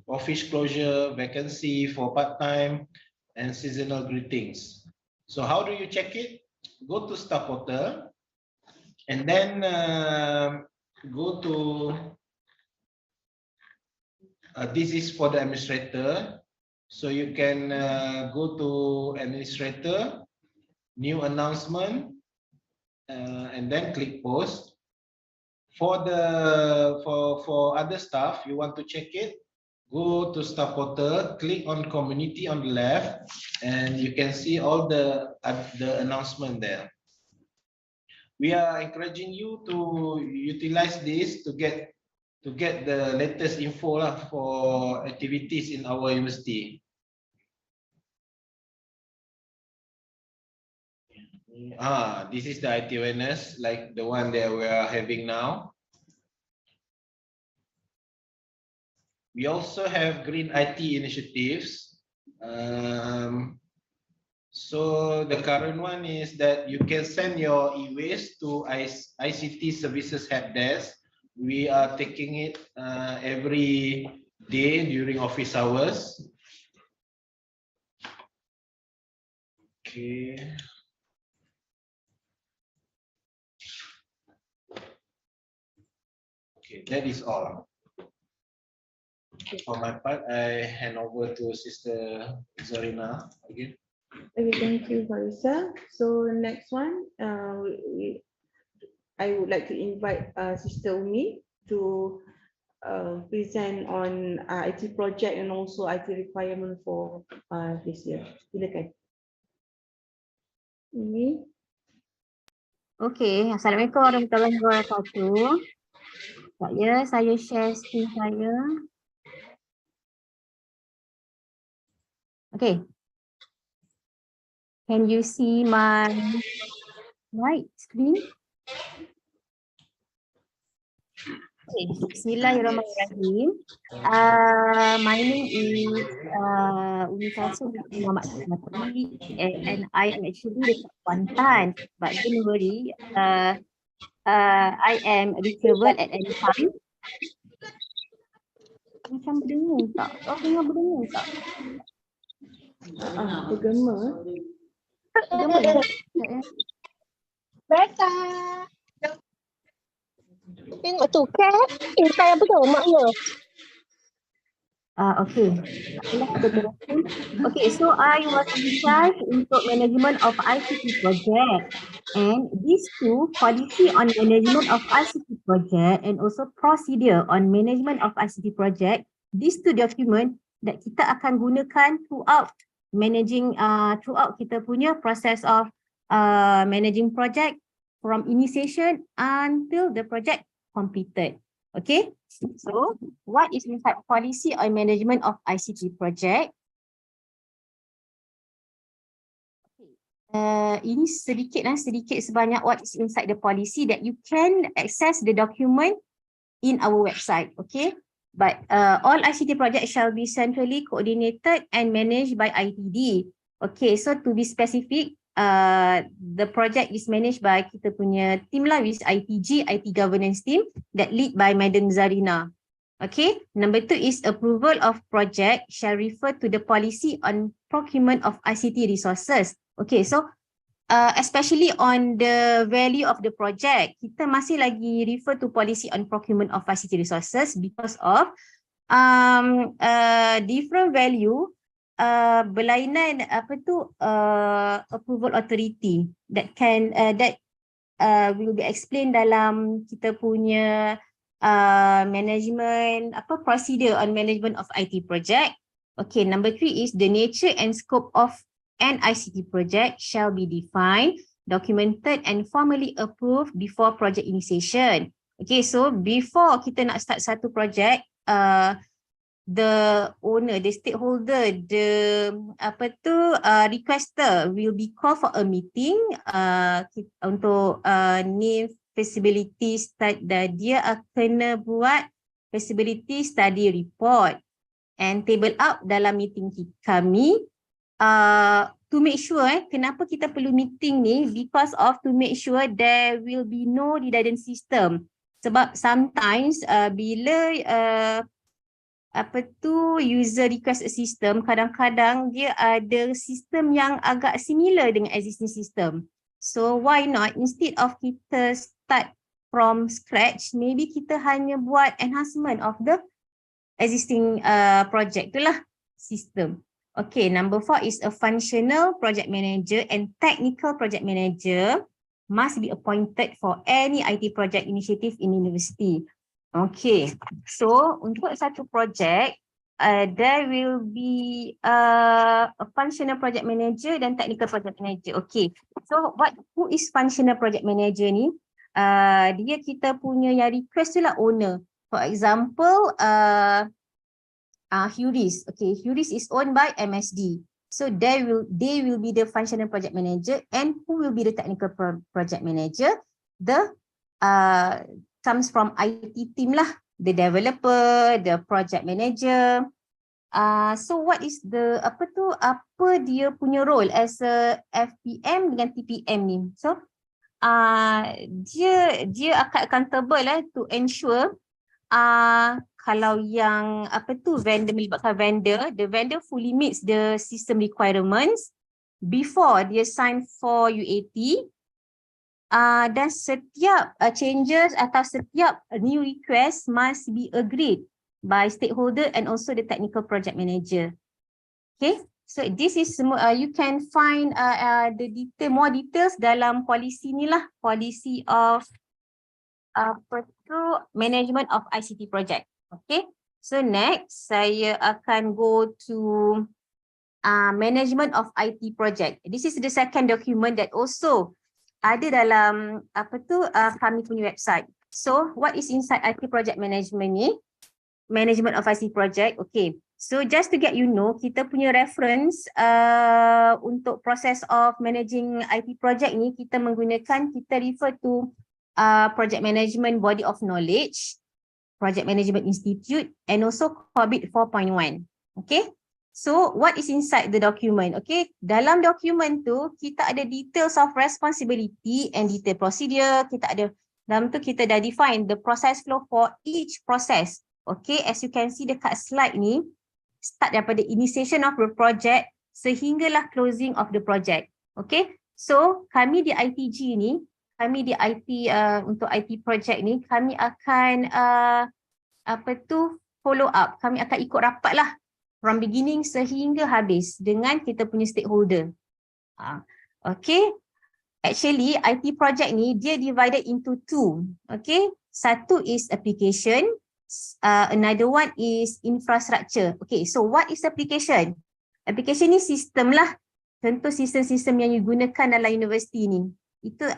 office closure, vacancy for part-time, and seasonal greetings. So how do you check it? Go to staff portal and then go to this is for the administrator. So you can go to administrator, new announcement, and then click post. For other staff, you want to check it, go to staff portal, click on community on the left, and you can see all the announcement there. We are encouraging you to utilize this to get the latest info for activities in our university. This is the IT awareness, like the one that we are having now. We also have green IT initiatives. So the current one is that you can send your e-waste to ICT Services Help Desk. We are taking it every day during office hours. Okay. Okay, that is all. For my part, I hand over to Sister Zarina again. Okay, thank you, Farisa. So next one, I would like to invite Sister Umi to present on IT project and also IT requirement for this year. Silakan. Umi. Okey, Assalamualaikum warahmatullahi wabarakatuh. Saya share screen saya. Okay. Can you see my right screen? Okay, Bismillahirrahmanirrahim. My name is Umi Kasum Muhammad Nasri, and I am actually dekat Kuantan, but don't worry, I am reachable at any time. Macam berdengung tak? Kau dengar berdengung tak? Bergema. Beta. Tengok tu, cat. Cat yang betul maknya. Okay. Itulah kita teruskan. Okay, so I was in charge untuk management of ICT project. And these two, policy on management of ICT project and also procedure on management of ICT project, these two document that kita akan gunakan throughout throughout kita punya process of managing project from initiation until the project completed. Okay, so what is inside policy on management of ICT project? Ini sedikit sebanyak what is inside the policy that you can access the document in our website. Okay, but all ICT projects shall be centrally coordinated and managed by ITD. Okay, so to be specific, the project is managed by kita punya team lah, with ITG, IT governance team that lead by Madam Zarina. Okay, number 2 is approval of project shall refer to the policy on procurement of ICT resources. Okay, so especially on the value of the project, kita masih lagi refer to policy on procurement of ICT resources because of different value berlainan approval authority that can will be explained dalam kita punya management procedure on management of IT project. Okay, number 3 is the nature and scope of an ICT project shall be defined, documented and formally approved before project initiation. Okay, so before kita nak start satu project, the owner, the stakeholder, the requester will be called for a meeting untuk ni feasibility study. Dia kena buat feasibility study report and table up dalam meeting kami. To make sure kenapa kita perlu meeting ni, because of to make sure there will be no redundant system. Sebab sometimes bila user request a system, kadang-kadang dia ada sistem yang agak similar dengan existing system. So why not, instead of kita start from scratch, maybe kita hanya buat enhancement of the existing project tu lah, system. Okay, number 4 is a functional project manager and technical project manager must be appointed for any IT project initiative in university. Okay, so untuk satu project, there will be a functional project manager dan technical project manager. Okay, so who is functional project manager ni? Dia kita punya yang request tu lah owner. For example, Huris. Okay, Huris is owned by MSD. So they will be the functional project manager, and who will be the technical project manager? The comes from IT team lah, the developer, the project manager. So what is the apa dia punya role as a FPM dengan TPM ni? So dia akan accountable to ensure kalau yang vendor melibatkan vendor, the vendor fully meets the system requirements before dia sign for UAT, dan setiap changes atau setiap new request must be agreed by stakeholder and also the technical project manager. Okay, so this is you can find the more details dalam policy ni lah, policy of management of ICT project. Okay, so next saya akan go to management of IT project. This is the second document that also ada dalam kami punya website. So what is inside IT project management ni? Management of ICT project. Okay, so just to get you know, kita punya reference untuk process of managing IT project ni, kita refer to project management body of knowledge, Project Management Institute, and also COVID 4.1. Okay, so what is inside the document? Okay, dalam document tu kita ada details of responsibility and detail procedure. Dalam tu kita dah define the process flow for each process. Okay, as you can see dekat slide ni, start daripada initiation of the project sehinggalah closing of the project. Okay, so kami di ITG ni, kami di IT untuk IT project ni, kami akan follow up. Kami akan ikut rapat lah from beginning sehingga habis dengan kita punya stakeholder. Okay. Actually, IT project ni dia divided into two. Okay. Satu is application. Another one is infrastructure. Okay. So what is application? Application ni sistem lah. Contoh sistem-sistem yang you gunakan dalam universiti ni. Itu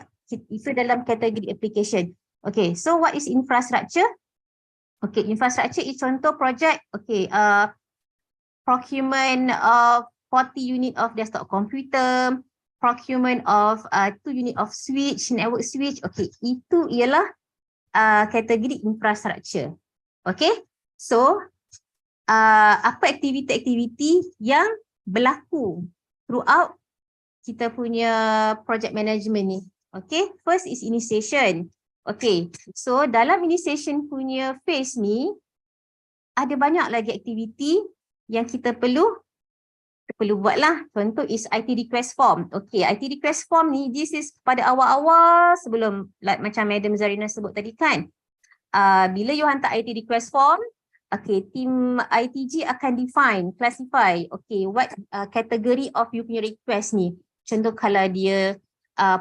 dalam kategori application. Okay. So what is infrastructure? Okay. Infrastructure is contoh project. Okay. Procurement of 40 unit of desktop computer. Procurement of 2 unit of switch, network switch. Okay, itu ialah kategori infrastructure. Okay, so apa aktiviti-aktiviti yang berlaku throughout kita punya project management ni. Okay, first is initiation. Okay, so dalam initiation punya phase ni ada banyak lagi aktiviti yang kita perlu buat lah. Contoh is IT request form. Okay, IT request form ni, this is pada awal-awal sebelum, like macam Madam Zarina sebut tadi kan. Bila you hantar IT request form, okay, team ITG akan define, classify, okay, what category of you punya request ni. Contoh kalau dia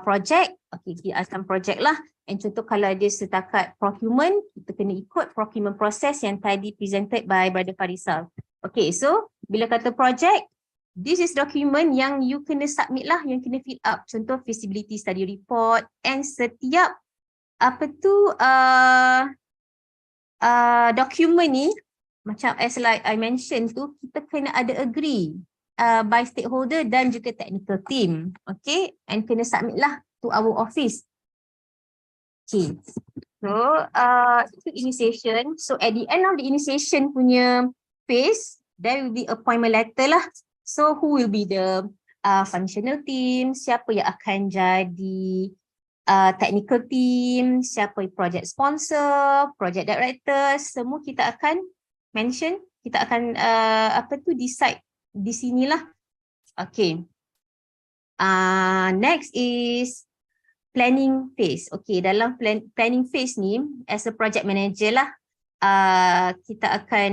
project, okay, dia akan project lah. And contoh kalau dia setakat procurement, kita kena ikut procurement process yang tadi presented by Brother Farisal. Okay, so bila kata project, this is document yang you kena submit lah, yang kena fill up. Contoh feasibility study report, and setiap document ni, macam as like I mentioned tu, kita kena ada agree by stakeholder dan juga technical team. Okay, and kena submit lah to our office. Okay, so itu initiation. So at the end of the initiation punya phase, there will be appointment letter lah. So who will be the functional team, siapa yang akan jadi technical team, siapa project sponsor, project director, semua kita akan mention, kita akan decide di sinilah. Okay. Next is planning phase. Okay, dalam planning phase ni, as a project manager lah, kita akan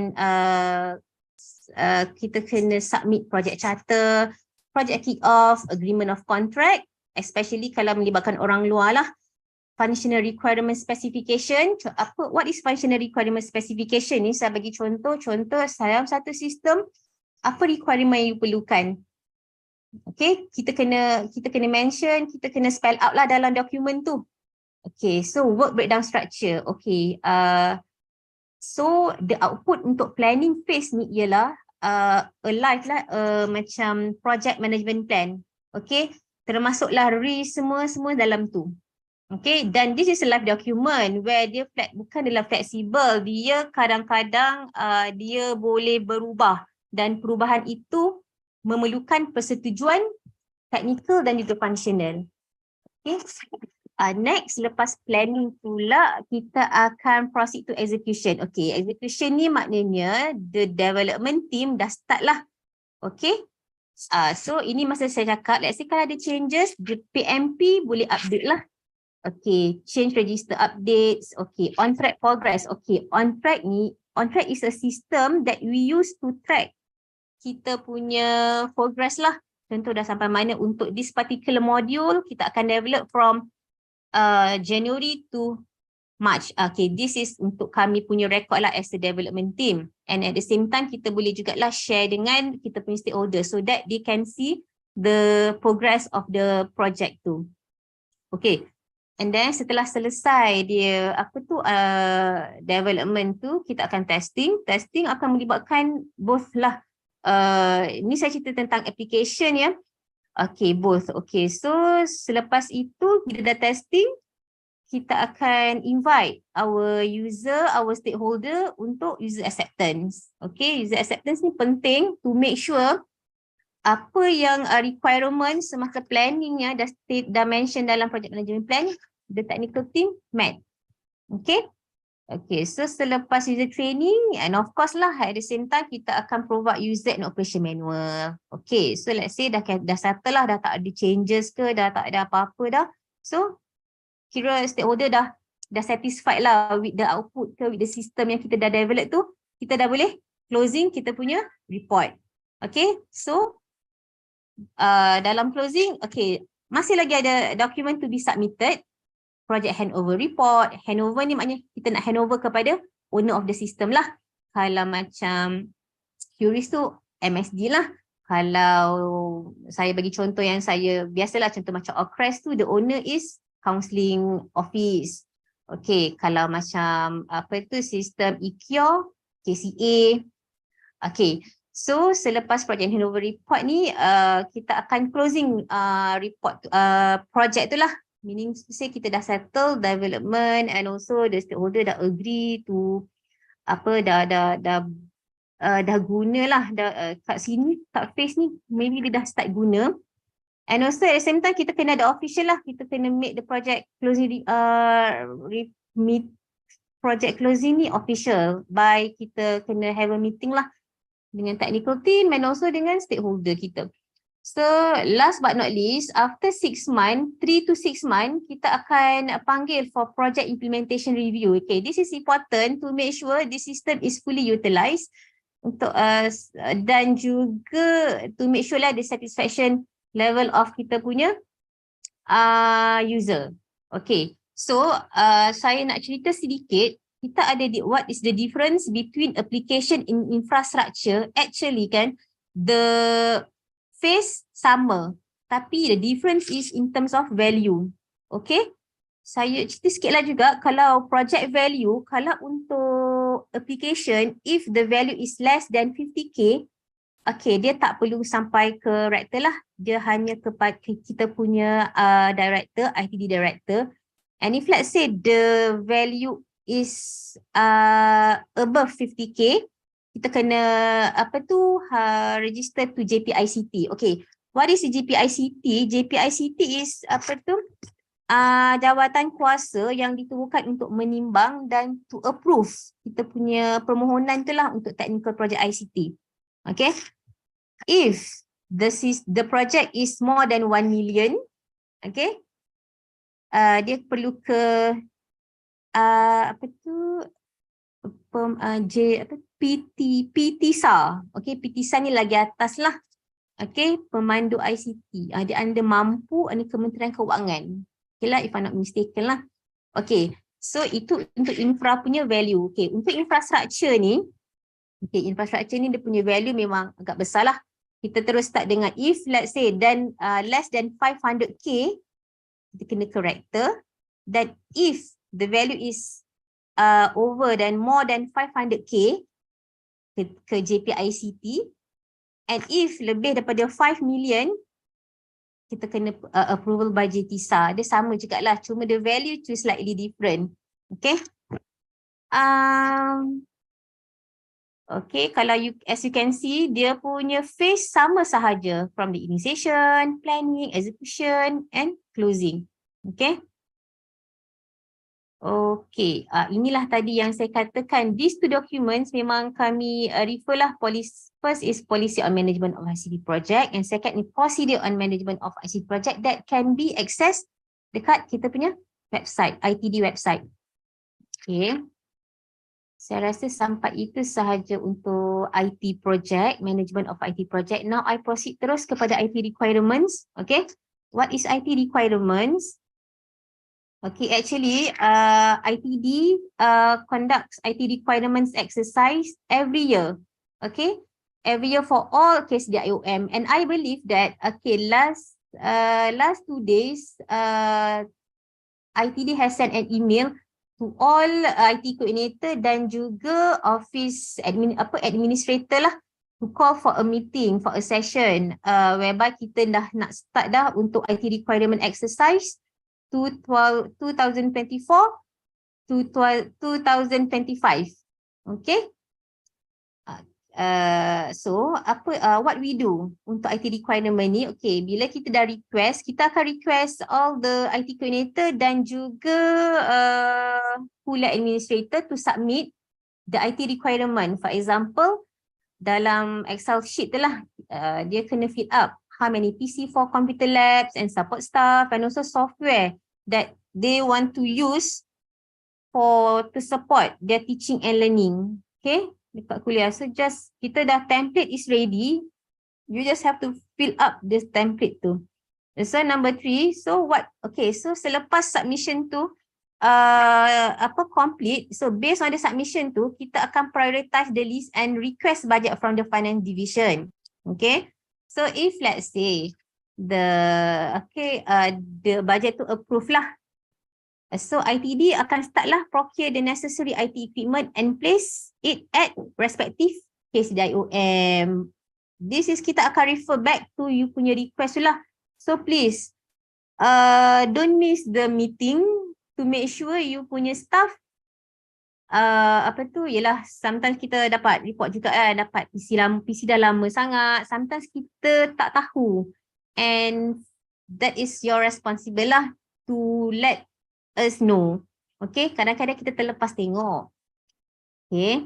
kita kena submit project charter, project kick-off, agreement of contract, especially kalau melibatkan orang luar lah. Functional requirement specification. What is functional requirement specification ni? Saya bagi contoh dalam satu sistem, apa requirement yang you perlukan. Okay, kita kena mention, kita kena spell out lah dalam dokumen tu. Okay, so work breakdown structure. Okay, so the output untuk planning phase ni ialah live lah, macam project management plan. Okay, termasuklah risk semua dalam tu. Okay, dan this is a live document where dia bukan dalam fleksibel, dia kadang-kadang dia boleh berubah dan perubahan itu memerlukan persetujuan teknikal dan juga functional. Okay. Next, lepas planning pula, kita akan proceed to execution. Okay, execution ni maknanya the development team dah start lah. Okay. So ini masa saya cakap, let's say kalau ada changes, the PMP boleh update lah. Okay, change register updates. Okay, on track progress. Okay, on track is a system that we use to track kita punya progress lah. Contoh dah sampai mana untuk this particular module, kita akan develop from January to March. Okay, this is untuk kami punya record lah as a development team. And at the same time, kita boleh juga lah share dengan kita punya stakeholder so that they can see the progress of the project tu. Okay, and then setelah selesai dia development tu, kita akan testing. Testing akan melibatkan both lah. Ni saya cerita tentang application ya. Okay, both. Okay, so selepas itu bila dah testing, kita akan invite our user, our stakeholder untuk user acceptance. Okay, user acceptance ni penting to make sure apa yang requirement semasa planning ya dah mention dalam project management plan, the technical team met. Okay. Okay, so selepas user training, and of course lah at the same time kita akan provide user and operation manual. Okay, so let's say dah settle lah, dah tak ada changes ke, dah tak ada apa-apa dah. So kira stakeholder dah satisfied lah with the output ke, with the system yang kita dah develop tu, kita dah boleh closing kita punya report. Okay, so dalam closing, okay, masih lagi ada document to be submitted. Project handover report. Handover ni maknanya kita nak handover kepada owner of the system lah. Kalau macam QRIS tu MSD lah. Kalau saya bagi contoh yang saya biasalah, contoh macam OCRES tu, the owner is counselling office. Okay, kalau macam apa tu sistem ECure, KCA. Okay, so selepas project handover report ni kita akan closing report project tu lah. Meaning say kita dah settle development and also the stakeholder dah agree to apa dah guna lah kat sini, kat phase ni maybe dia dah start guna. And also at the same time kita kena ada official lah, kita kena make the project closing project closing ni official by kita kena have a meeting lah dengan technical team and also dengan stakeholder kita. So last but not least, after 6 months, 3 to 6 months, kita akan panggil for project implementation review. Okay, this is important to make sure the system is fully utilized untuk dan juga to make sure lah the satisfaction level of kita punya user. Okay, so saya nak cerita sedikit. Kita ada what is the difference between application in infrastructure. Actually kan, the phase sama, tapi the difference is in terms of value. Okay, saya cerita sikit lah juga. Kalau project value, kalau untuk application, if the value is less than 50k, okay, dia tak perlu sampai ke rector lah. Dia hanya kepada kita punya director, ITD director. And if let's say the value is above 50k, kita kena register to JPICT. Okay, what is JPICT? JPICT is jawatan kuasa yang ditubuhkan untuk menimbang dan to approve kita punya permohonan tu lah untuk technical project ICT. Okay, if the project is more than 1 million, okay, dia perlu ke PTSA. Okay, PTSA ni lagi atas lah. Okay, pemandu ICT. Dia under mampu, ada Kementerian Keuangan. Okay lah, if I'm not mistaken lah. Okay, so itu untuk infra punya value. Okay, untuk infrastructure ni, okay, infrastructure ni dia punya value memang agak besar lah. Kita terus start dengan if let's say then less than 500k, kita kena ke rector. Then if the value is over than more than 500k, ke JPICT. And if lebih daripada 5 million, kita kena approval by JTISA. Dia sama juga lah, cuma the value tu slightly different. Okay. Okay, kalau as you can see, dia punya phase sama sahaja from the initiation, planning, execution and closing. Okay. Okay, inilah tadi yang saya katakan. These two documents memang kami refer lah. First is policy on management of ICT project and second is procedure on management of ICT project that can be accessed dekat kita punya website, ITD website. Okay, saya rasa sampai itu sahaja untuk IT project, management of IT project. Now I proceed terus kepada IT requirements. Okay, what is IT requirements? Okay, actually, ITD conducts IT requirements exercise every year. Okay, every year for all case the IOM. And I believe that okay, last 2 days, ITD has sent an email to all IT coordinator dan juga office administrator lah to call for a meeting, for a session whereby kita dah nak start dah untuk IT requirement exercise 2024 to 2025. Okay. So what we do untuk IT requirement ni? Okay, bila kita dah request, kita akan request all the IT coordinator dan juga pula administrator to submit the IT requirement. For example, dalam Excel sheet tu lah, dia kena fill up how many PC for computer labs and support staff and also software that they want to use to support their teaching and learning. Okay, dekat kuliah. So just kita dah template is ready. You just have to fill up this template tu. So number 3, so what? Okay, so selepas submission tu complete. So based on the submission tu, kita akan prioritize the list and request budget from the finance division. Okay. So if let's say the budget tu approve lah. So ITD akan start lah procure the necessary IT equipment and place it at respective KCDIOM. This is kita akan refer back to you punya request lah. So please don't miss the meeting to make sure you punya staff yelah sometimes kita dapat report juga dapat PC dah lama sangat, sometimes kita tak tahu, and that is your responsible lah to let us know. Okay, kadang-kadang kita terlepas tengok. Okay,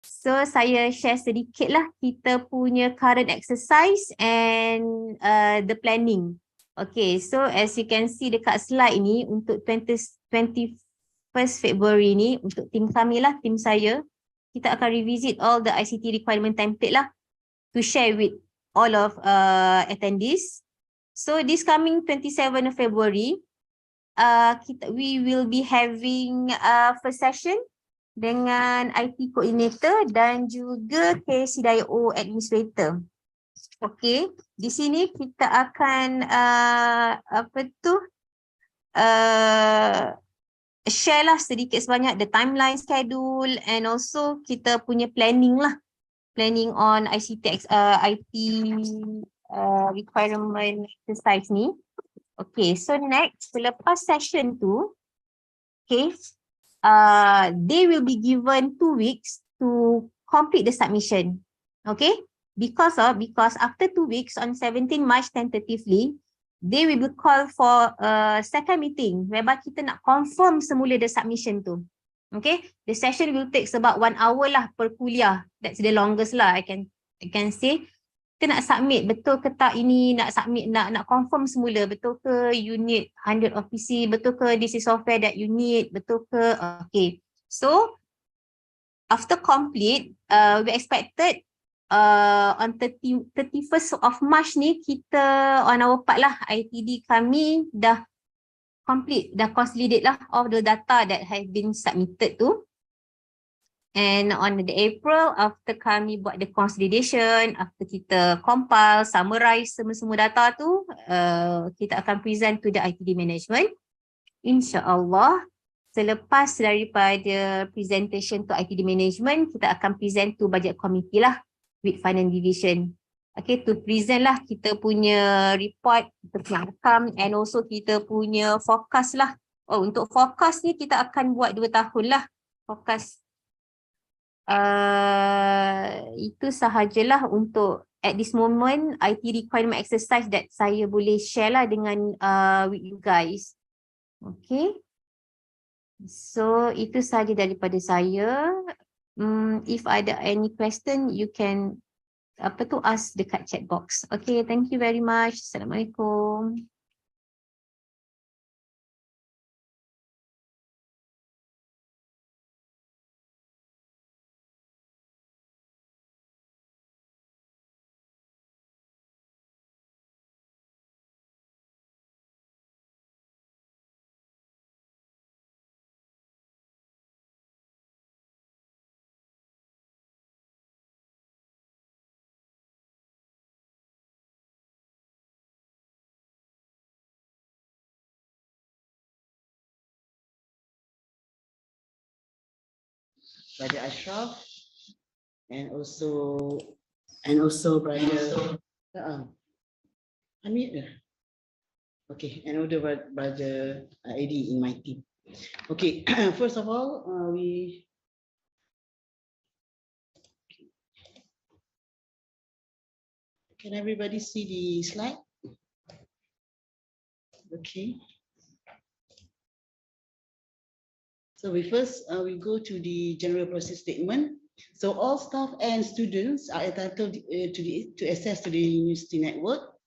so saya share sedikit lah kita punya current exercise and the planning. Okay, so as you can see dekat slide ni untuk 21st February ni untuk tim kami lah, tim saya, kita akan revisit all the ICT requirement template lah to share with all of attendees. So this coming 27 February, we will be having first session dengan IT coordinator dan juga KCDIO administrator. Okay, di sini kita akan share lah sedikit sebanyak the timeline schedule and also kita punya planning lah, planning on ICT IT requirement exercise ni. Okay, so next, selepas session tu, okay, they will be given 2 weeks to complete the submission. Okay, because after 2 weeks on 17 March tentatively, they will be called for a second meeting whereby kita nak confirm semula the submission tu. Okay, the session will take about 1 hour lah per kuliah. That's the longest lah I can say. Kita nak submit betul ke tak ini, nak submit, nak confirm semula betul ke you need 100 of PC, betul ke this is software that you need, betul ke. Okay, so after complete, we expected on 31st of March ni kita on our part lah, ITD kami dah complete, dah consolidate lah all the data that have been submitted tu. And on the April, after kami buat the consolidation, after kita compile, summarize semua data tu, kita akan present to the ITD management. InsyaAllah, selepas daripada presentation to ITD management, kita akan present to budget committee lah with finance division. Okay, to present lah kita punya report, kita punya outcome and also kita punya forecast lah. Oh, untuk forecast ni kita akan buat 2 tahun lah forecast. Itu sahajalah untuk at this moment IT requirement exercise that saya boleh share lah dengan with you guys. Okay, so itu sahaja daripada saya. If ada any question, you can ask dekat chat box. Okay, thank you very much. Assalamualaikum. Brother Ashraf and also Brother Hamid. Okay, and also Brother Eddie in my team. Okay, first of all, can everybody see the slide? Okay. So we go to the general process statement. So all staff and students are entitled to access to the university network,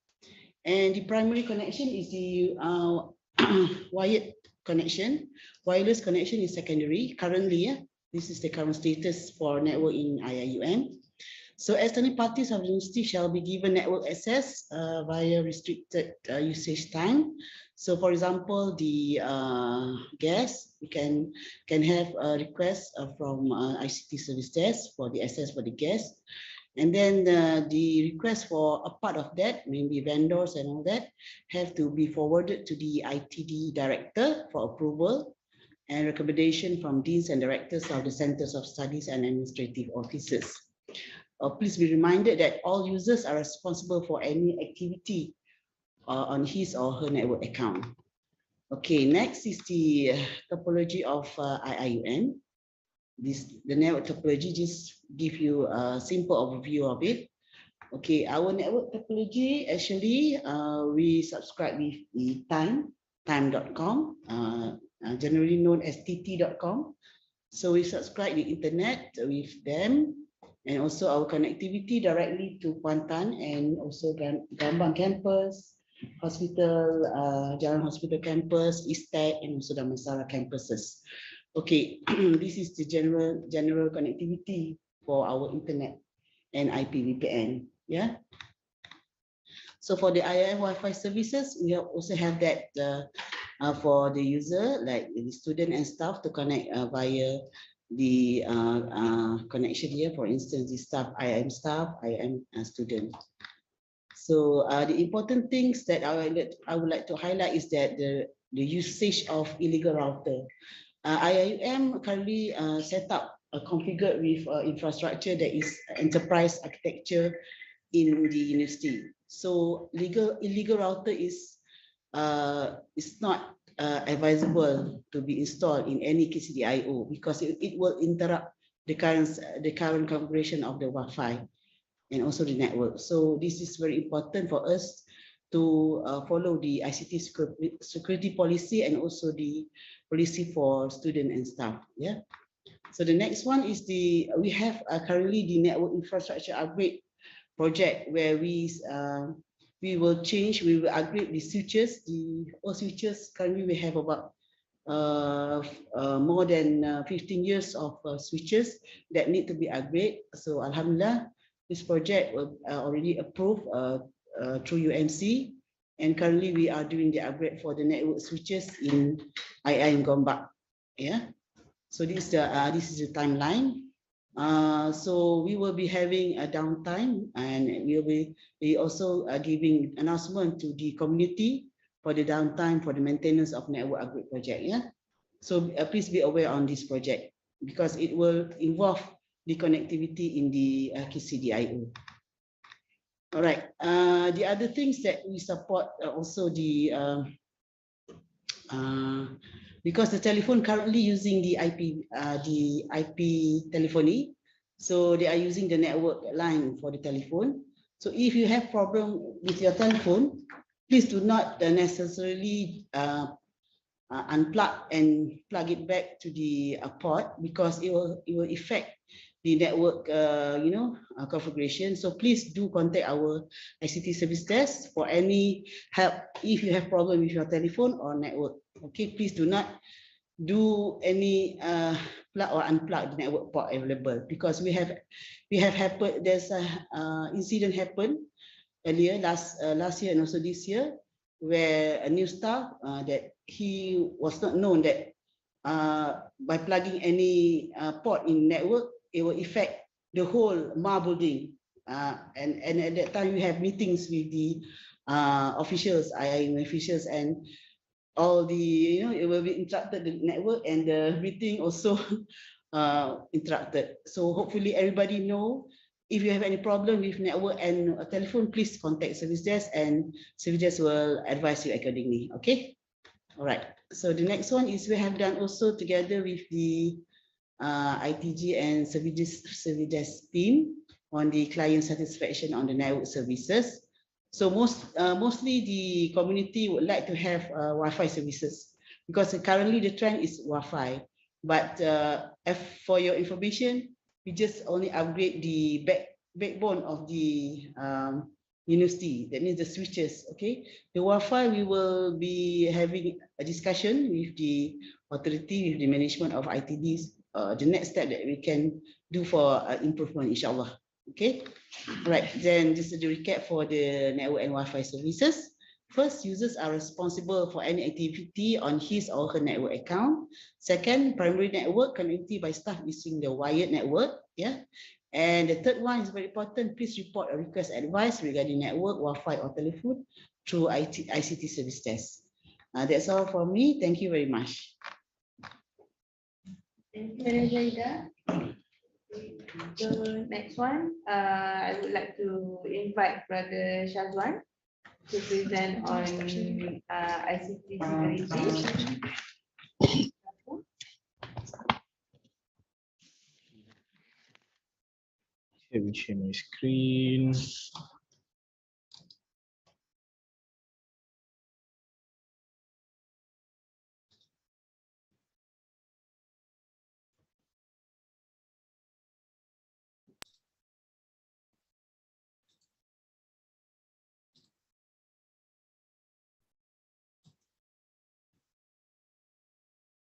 and the primary connection is the wired connection. Wireless connection is secondary currently. This is the current status for network in IIUM. So external parties of the university shall be given network access via restricted usage time. So for example, the guests can have a request from ICT service desk for the access for the guests. And then the request for a part of that, maybe vendors and all that, have to be forwarded to the ITD director for approval and recommendation from deans and directors of the centers of studies and administrative offices. Please be reminded that all users are responsible for any activity on his or her network account. Okay, next is the topology of IIUM. The network topology just give you a simple overview of it. Okay, our network topology, actually, we subscribe with the time.com, generally known as tt.com. So we subscribe the internet with them, and also our connectivity directly to Kuantan and also Gambang campus, hospital, Jalan Hospital campus, ISTEC, and also Damansara campuses. Okay, this is the general connectivity for our internet and IPVPN. Yeah. So for the IIM Wi-Fi services, we also have that for the user, like the student and staff, to connect via the connection here. For instance, the staff, IIM staff, IIM student. So the important things that I would like to highlight is that the usage of illegal router. IIM currently set up configured with infrastructure that is enterprise architecture in the university. So illegal router is not advisable to be installed in any KCDIO because it will interrupt the current configuration of the Wi-Fi and also the network. So this is very important for us to follow the ICT security policy and also the policy for student and staff. Yeah. So the next one is we have currently the network infrastructure upgrade project where we will upgrade the switches. The all switches currently we have about more than 15 years of switches that need to be upgraded. So Alhamdulillah, this project was already approved through UMC, and currently we are doing the upgrade for the network switches in IIM Gombak. Yeah. So this is the timeline. So we will be having a downtime, and we will be also giving announcement to the community for the downtime for the maintenance of network upgrade project. Yeah. So please be aware on this project because it will involve the connectivity in the KCDIO. All right. The other things that we support also the because the telephone currently using the IP telephony, so they are using the network line for the telephone. So if you have problem with your telephone, please do not necessarily unplug and plug it back to the port because it will affect the network configuration. So please do contact our ICT service desk for any help if you have problem with your telephone or network. Okay, please do not do any plug or unplug the network port available because we have happened. There's a incident happened earlier last year and also this year where a new staff that he was not known that by plugging any port in network, it will affect the whole MA building. And at that time, we have meetings with the officials, IIM officials, and all the, it will be interrupted, the network, and the meeting also interrupted. So hopefully everybody know, if you have any problem with network and a telephone, please contact service desk and service desk will advise you accordingly. Okay. All right. So the next one is we have done also together with the ITG and service desk team on the client satisfaction on the network services. So mostly the community would like to have Wi-Fi services because currently the trend is Wi-Fi. But for your information, we just only upgrade the backbone of the university. That means the switches. Okay, the Wi-Fi we will be having a discussion with the authority, with the management of ITDs the next step that we can do for improvement, inshallah. Okay, right. Then this is the recap for the network and Wi-Fi services. First, users are responsible for any activity on his or her network account. Second, primary network connectivity by staff using the wired network. Yeah. And the third one is very important. Please report or request advice regarding network, Wi-Fi, or telephone through ICT service desk. That's all for me. Thank you very much. Thank you, Madam Zaida. So next one, I would like to invite Brother Shazwan to present on ICT security. Let me share my screen.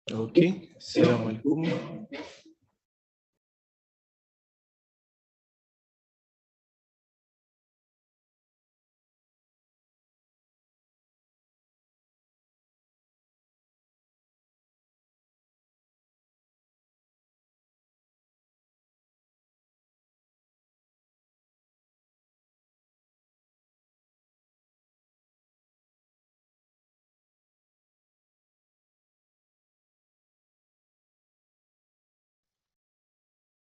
Okay, Assalamualaikum.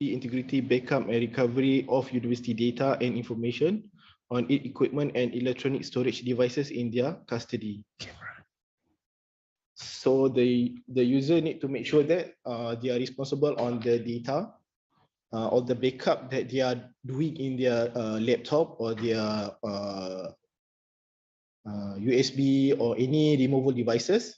Integrity, backup and recovery of university data and information on its equipment and electronic storage devices in their custody. So the user need to make sure that they are responsible on the data or the backup that they are doing in their laptop or their USB or any removable devices.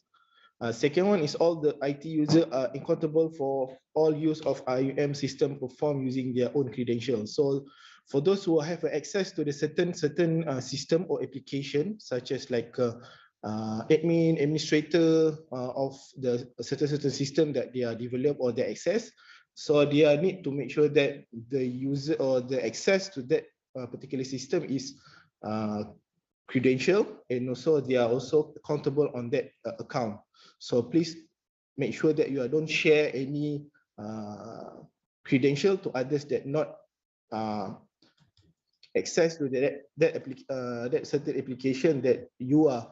Second one is all the IT users are accountable for all use of IUM system performed using their own credentials. So for those who have access to the certain system or application, such as like administrator of the certain system that they are developed or they access, so they need to make sure that the user or the access to that particular system is credential, and also they are also accountable on that account. So please make sure that you don't share any credential to others that not access to that certain application that you are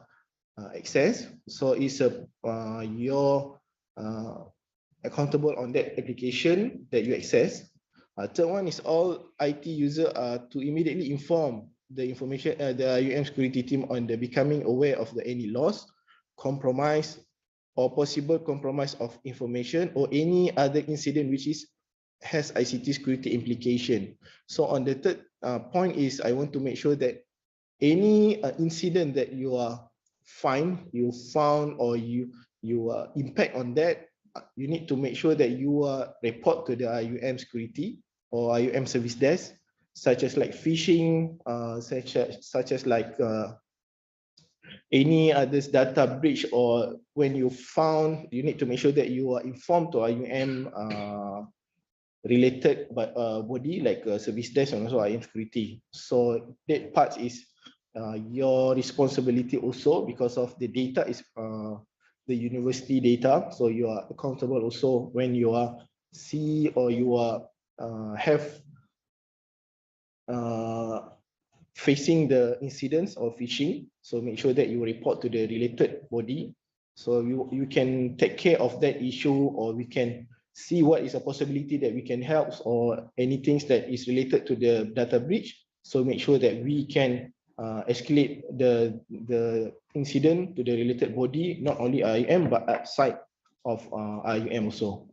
access. So it's you're accountable on that application that you access. Third one is all IT user to immediately inform the information the IUM security team on the becoming aware of the any loss, compromise, or possible compromise of information or any other incident which has ICT security implication. So on the third point is I want to make sure that any incident that you found or you impact on that, you need to make sure that you report to the IUM security or IUM service desk, such as like phishing, such as like any others data breach, or when you found, you need to make sure that you are informed to IUM related body like service desk and also IUM security. So that part is your responsibility also, because of the data is the university data. So you are accountable also when you are see or you are have facing the incidents of phishing. So make sure that you report to the related body, so you can take care of that issue, or we can see what is a possibility that we can help, or anything that is related to the data breach. So make sure that we can escalate the incident to the related body, not only IUM but outside of IUM also.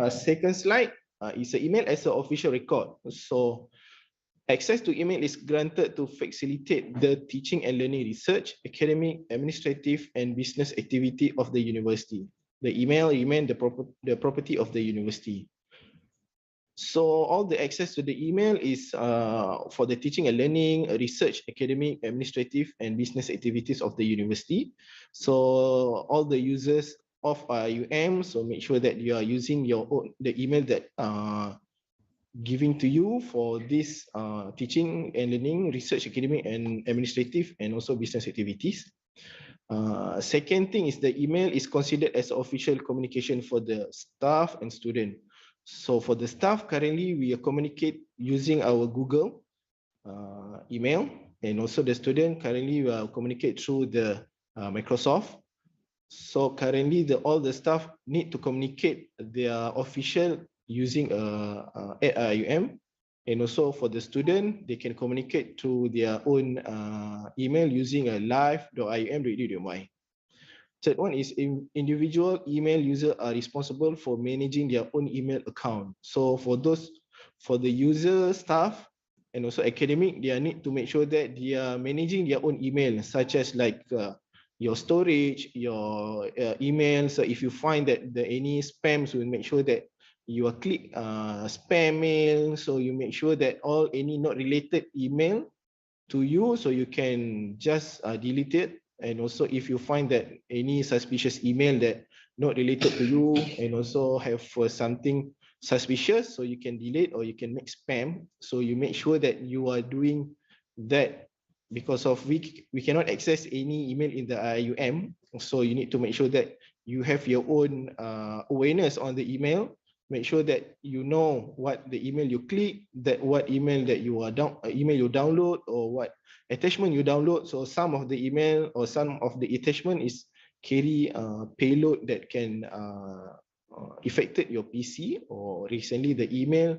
Second slide is an email as an official record. So access to email is granted to facilitate the teaching and learning research, academic, administrative, and business activity of the university. The email remains the property of the university. So all the access to the email is for the teaching and learning, research, academic, administrative, and business activities of the university. So all the users of IUM, so make sure that you are using your own, the email that giving to you for this teaching and learning, research, academic, and administrative, and also business activities. Second thing is the email is considered as official communication for the staff and student. So for the staff, currently we communicate using our Google email, and also the student currently will communicate through the Microsoft. So currently all the staff need to communicate their official using IUM, and also for the student, they can communicate through their own email using a live.ium.edu.my. Third one is individual email users are responsible for managing their own email account. So for the user, staff, and also academic, they need to make sure that they are managing their own email, such as like your storage, your email. So if you find that any spams, will make sure that you are click spam mail. So you make sure that any not related email to you, so you can just delete it. And also if you find that any suspicious email that not related to you and also have something suspicious, so you can delete or you can make spam. So you make sure that you are doing that, because of we cannot access any email in the IUM. So you need to make sure that you have your own awareness on the email. Make sure that you know what the email you click, that what email that you are email you download, or what attachment you download. So some of the email or some of the attachment is carry payload that can affected your PC, or recently the email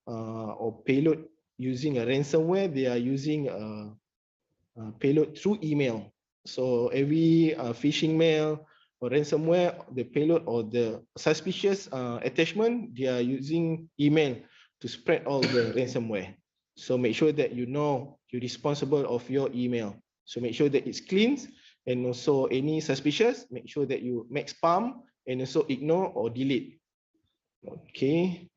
or payload using a ransomware, they are using payload through email. So every phishing mail or ransomware, the payload or the suspicious attachment, they are using email to spread all the ransomware. So make sure that you know you're responsible of your email. So make sure that it's clean, and also any suspicious, make sure that you make spam and also ignore or delete. Okay.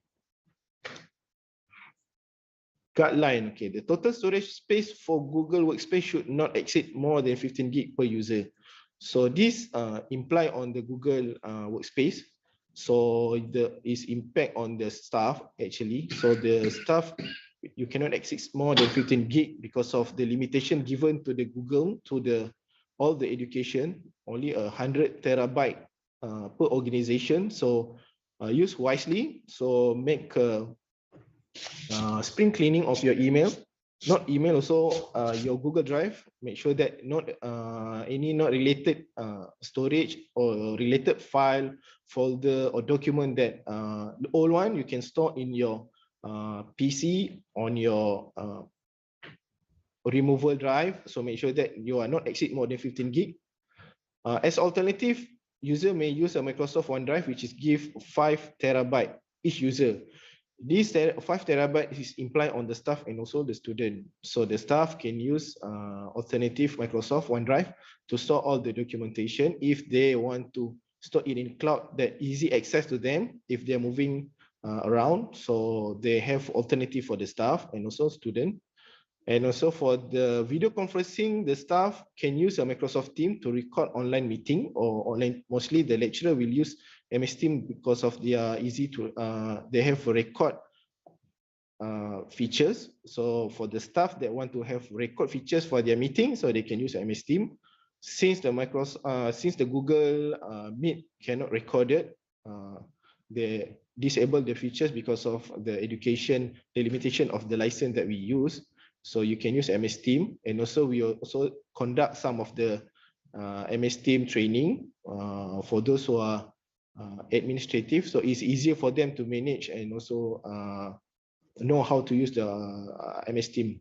Guideline. Okay, the total storage space for Google Workspace should not exceed more than 15 gig per user. So this imply on the Google Workspace. So is impact on the staff actually. So the staff, you cannot exceed more than 15 gig because of the limitation given to the Google, to all the education, only 100 terabyte per organization. So use wisely. So make spring cleaning of your email. Not email, also your Google Drive. Make sure that not any not related storage or related file, folder, or document that the old one you can store in your PC on your removal drive. So make sure that you are not exceed more than 15 gig. As alternative, user may use a Microsoft OneDrive, which is give 5 terabyte each user. This 5 terabyte is implied on the staff and also the student. So the staff can use alternative Microsoft OneDrive to store all the documentation. If they want to store it in cloud, that easy access to them if they're moving around. So they have alternative for the staff and also student. And also for the video conferencing, the staff can use a Microsoft Teams to record online meeting or online. Mostly the lecturer will use MS Teams because of their easy to, they have record features. So for the staff that want to have record features for their meeting, so they can use MS Teams. Since the Google Meet cannot record it, they disable the features because of the education, the limitation of the license that we use. So you can use MS Teams, and also we also conduct some of the MS Teams training for those who are administrative. So it's easier for them to manage and also know how to use the MS Teams.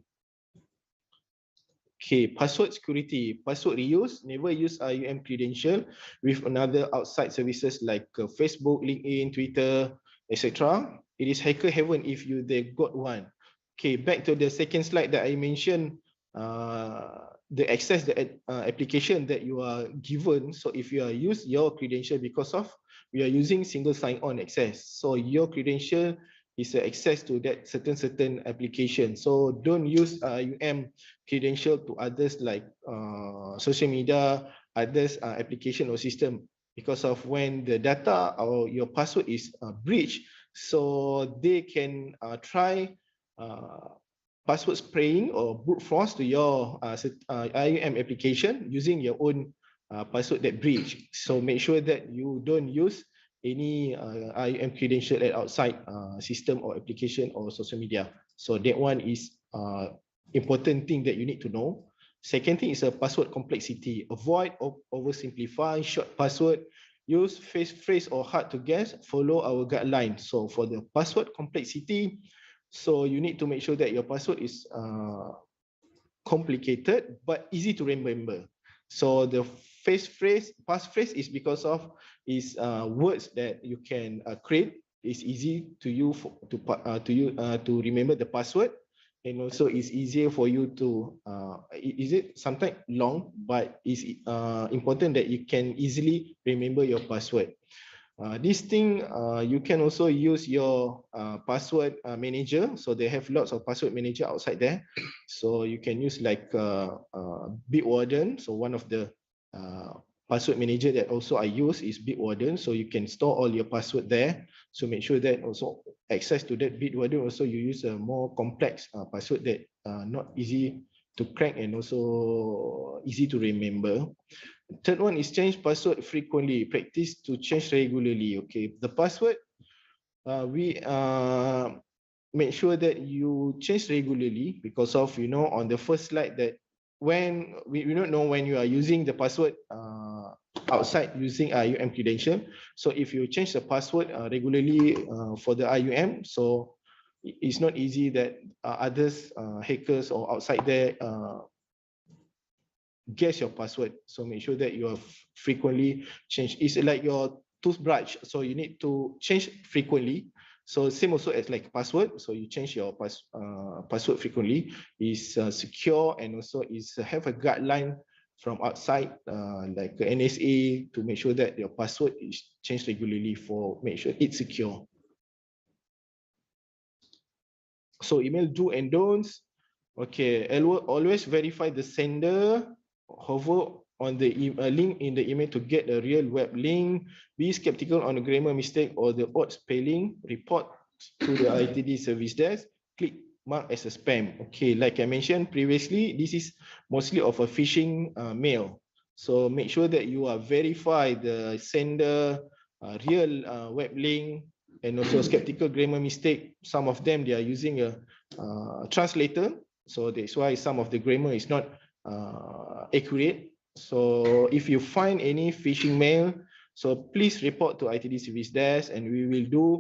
Okay, password security, password reuse, never use IUM credential with another outside services like Facebook, LinkedIn, Twitter, etc. It is hacker heaven if they got one. Okay, back to the second slide that I mentioned, the access the application that you are given. So if you are use your credential, because of we are using single sign-on access, so your credential is access to that certain application. So don't use credential to others like social media, others application or system, because of when the data or your password is breached, so they can try password spraying or brute force to your IUM application using your own password that breach. So make sure that you don't use any IUM credential at outside system or application or social media. So that one is important thing that you need to know. Second thing is a password complexity. Avoid oversimplify short password. Use phrase or hard to guess. Follow our guidelines. So for the password complexity, so you need to make sure that your password is complicated but easy to remember. So the passphrase is because of words that you can create. It's easy to you to remember the password, and also it's easier for you to is it sometimes long, but it's important that you can easily remember your password. This thing you can also use your password manager. So they have lots of password manager outside there. So you can use like Bitwarden. So one of the password manager that also I use is Bitwarden. So you can store all your password there. So make sure that also access to that Bitwarden. Also you use a more complex password that not easy to crack and also easy to remember. Third one is change password frequently. Practice to change regularly. Okay, the password we make sure that you change regularly, because of, you know, on the first slide that when we don't know when you are using the password outside using IUM credential. So if you change the password regularly for the IUM, so it's not easy that others hackers or outside there guess your password. So make sure that you are frequently change. It's like your toothbrush, so you need to change frequently. So same also as like password. So you change your password frequently. Is secure, and also is have a guideline from outside like the NSA to make sure that your password is changed regularly for make sure it's secure. So email do and don'ts. Okay, always verify the sender. Hover on the link in the email to get a real web link. Be skeptical on the grammar mistake or the odd spelling. Report to the ITD service desk. Click mark as a spam. Okay, like I mentioned previously, this is mostly of a phishing mail. So make sure that you are verify the sender, real web link, and also skeptical grammar mistake. Some of them they are using a translator, so that's why some of the grammar is not accurate. So if you find any phishing mail, so please report to ITD service desk, and we will do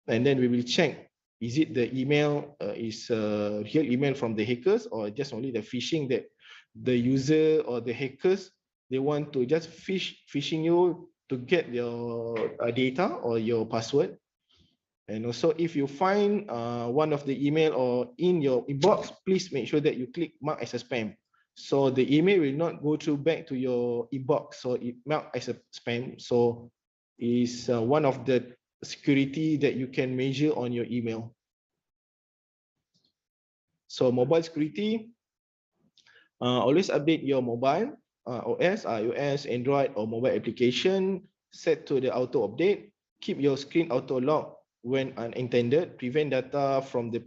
and then we will check, is it the email is a real email from the hackers, or just only the phishing that the user or the hackers, they want to just phishing you to get your data or your password. And also, if you find one of the email or in your inbox, please make sure that you click mark as a spam. So the email will not go through back to your inbox. So it marked as a spam. So is one of the security that you can measure on your email. So mobile security, always update your mobile OS, iOS, Android, or mobile application. Set to the auto update. Keep your screen auto lock when unintended. Prevent data from the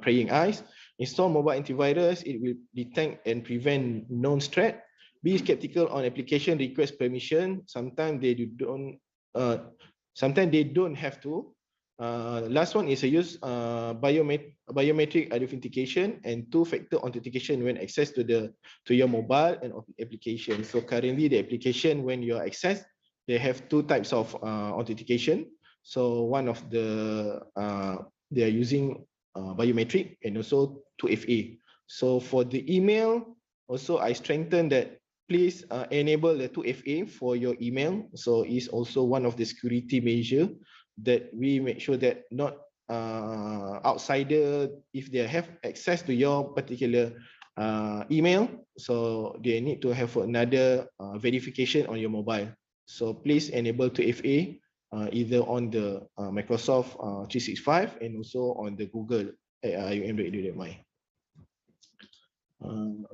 praying eyes. Install mobile antivirus. It will detect and prevent known threat. Be skeptical on application request permission. Sometimes they don't have to. Last one is a use biometric identification and two-factor authentication when access to your mobile and application. So currently the application, when you are accessed, they have two types of authentication. So one of the they are using biometric and also 2FA. So for the email, also I strengthen that. Please enable the 2FA for your email. So it's also one of the security measure that we make sure that not outsider, if they have access to your particular email, so they need to have another verification on your mobile. So please enable 2FA. either on the Microsoft 365 and also on the Google ium.edu.my.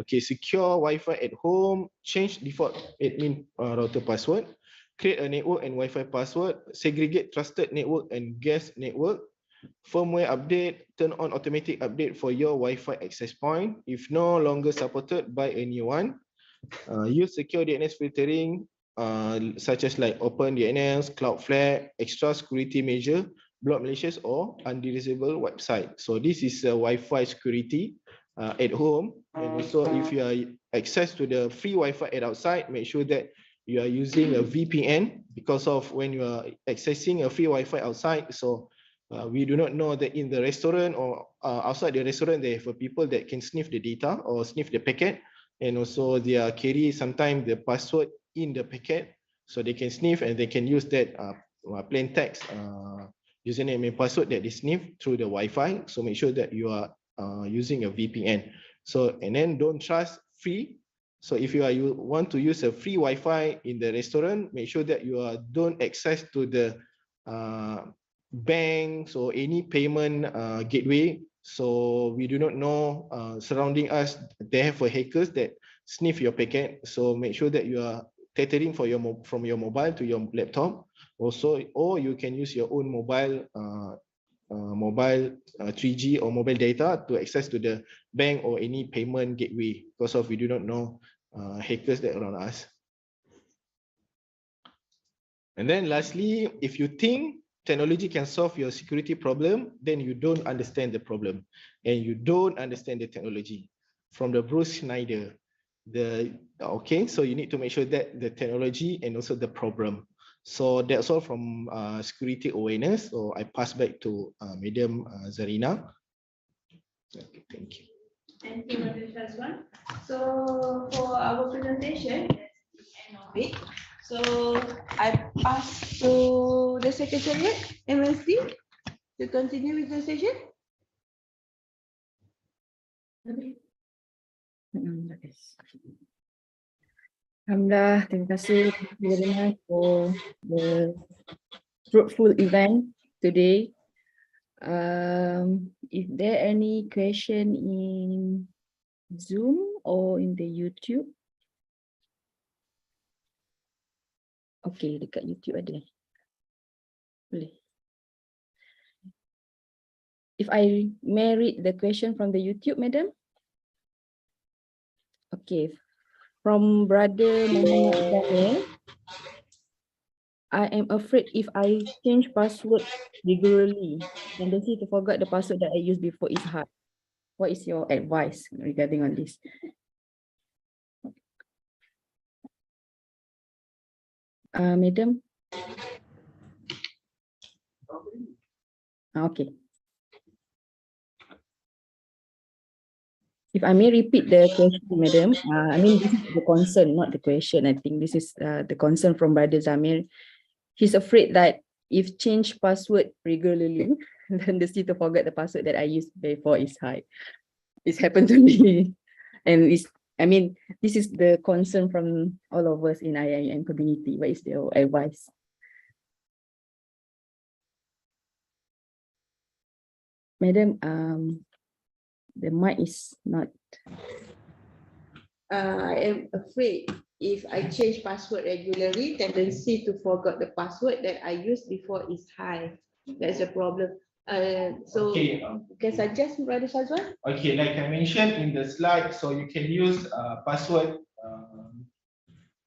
Okay, secure Wi-Fi at home, change default admin router password, create a network and Wi-Fi password, segregate trusted network and guest network, firmware update, turn on automatic update for your Wi-Fi access point if no longer supported by a new one. Use secure DNS filtering such as like Open DNS, Cloudflare, extra security measure, block malicious or undesirable website. So this is Wi-Fi security at home, and also if you are access to the free Wi-Fi at outside, make sure that you are using a VPN, because of when you are accessing a free Wi-Fi outside. So we do not know that in the restaurant or outside the restaurant there are people that can sniff the data or sniff the packet, and also they are carry sometimes the password in the packet, so they can sniff and they can use that plain text username and password that they sniff through the Wi-Fi. So make sure that you are using a VPN. So, and then don't trust free. So if you want to use a free Wi-Fi in the restaurant, make sure that you don't access to the banks or any payment gateway. So we do not know surrounding us, they have hackers that sniff your packet. So make sure that you are tethering from your mobile to your laptop. Also, or you can use your own mobile 3G or mobile data to access to the bank or any payment gateway, because of we do not know hackers that are around us. And then lastly, if you think technology can solve your security problem, then you don't understand the problem and you don't understand the technology. From the Bruce Schneider, okay, so you need to make sure that the technology and also the problem. So that's all from security awareness. So I pass back to Madam Zarina. Okay, thank you. Thank you, Mr. Shazwan. So for our presentation, that's the end of it. So I pass to the Secretariat, MSD, to continue with the session. Alhamdulillah, terima kasih very much for the fruitful event today. Is there any question in Zoom or in the YouTube? Okay, dekat YouTube ada. Boleh. If I may read the question from the YouTube, madam? Okay. From Brother Muhammad Daniel. I am afraid if I change password regularly, tendency to forget the password that I used before is hard. What is your advice regarding on this? Madam? Okay. If I may repeat the question, madam, I mean, this is the concern, not the question. I think this is the concern from Brother Zamir. He's afraid that if change password regularly, then the to forget the password that I used before is high. It's happened to me. And it's, I mean, this is the concern from all of us in IIM community. What is your advice? Madam, the mic is not. I am afraid if I change password regularly, tendency to forget the password that I used before is high. That's a problem. So Okay, can suggest, Brother Shazwan? okay, like I mentioned in the slide, so you can use password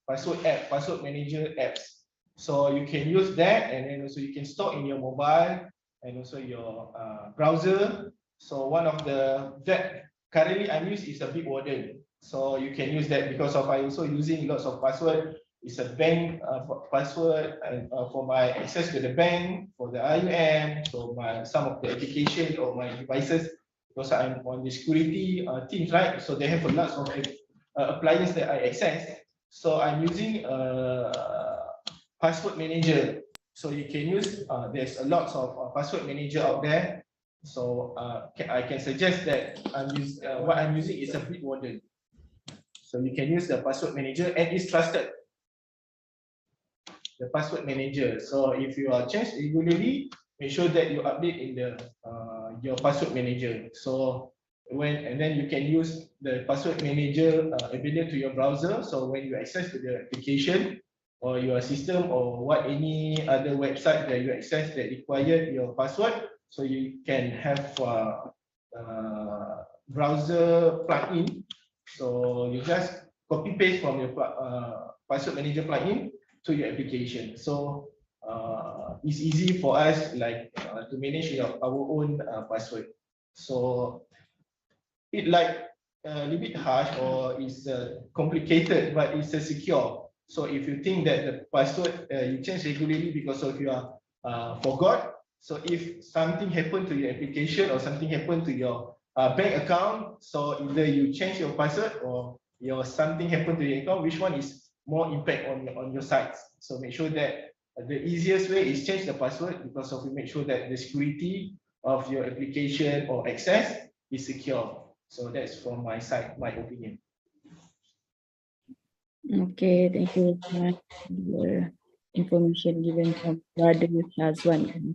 app, password manager apps. So you can use that, and then also you can store in your mobile and also your browser. So one of that currently I'm using is a Bitwarden. So you can use that because of I also using lots of password. It's a bank password and for my access to the bank, for the IUM, so some of the application or my devices, because I'm on the security teams, right? So they have a lot of appliances that I access. So I'm using password manager. So you can use, there's a lot of password manager out there. So I can suggest that what I'm using is a Bitwarden. So you can use the password manager and it's trusted. the password manager. So if you are change regularly, make sure that you update in the your password manager. So and then you can use the password manager available to your browser. So when you access to the application or your system or any other website that you access that require your password, so you can have browser plugin. So you just copy paste from your password manager plugin to your application. So it's easy for us to manage our own password. So it a little bit harsh or is complicated, but it's secure. So if you think that the password you change regularly because of your forgot, so if something happened to your application or something happened to your bank account, so either you change your password or something happened to your account, which one is more impact on your sites? So make sure that the easiest way is change the password, because of we make sure that the security of your application or access is secure. So that's from my side, my opinion. Okay, thank you very much for the information given from Brother Shazwan.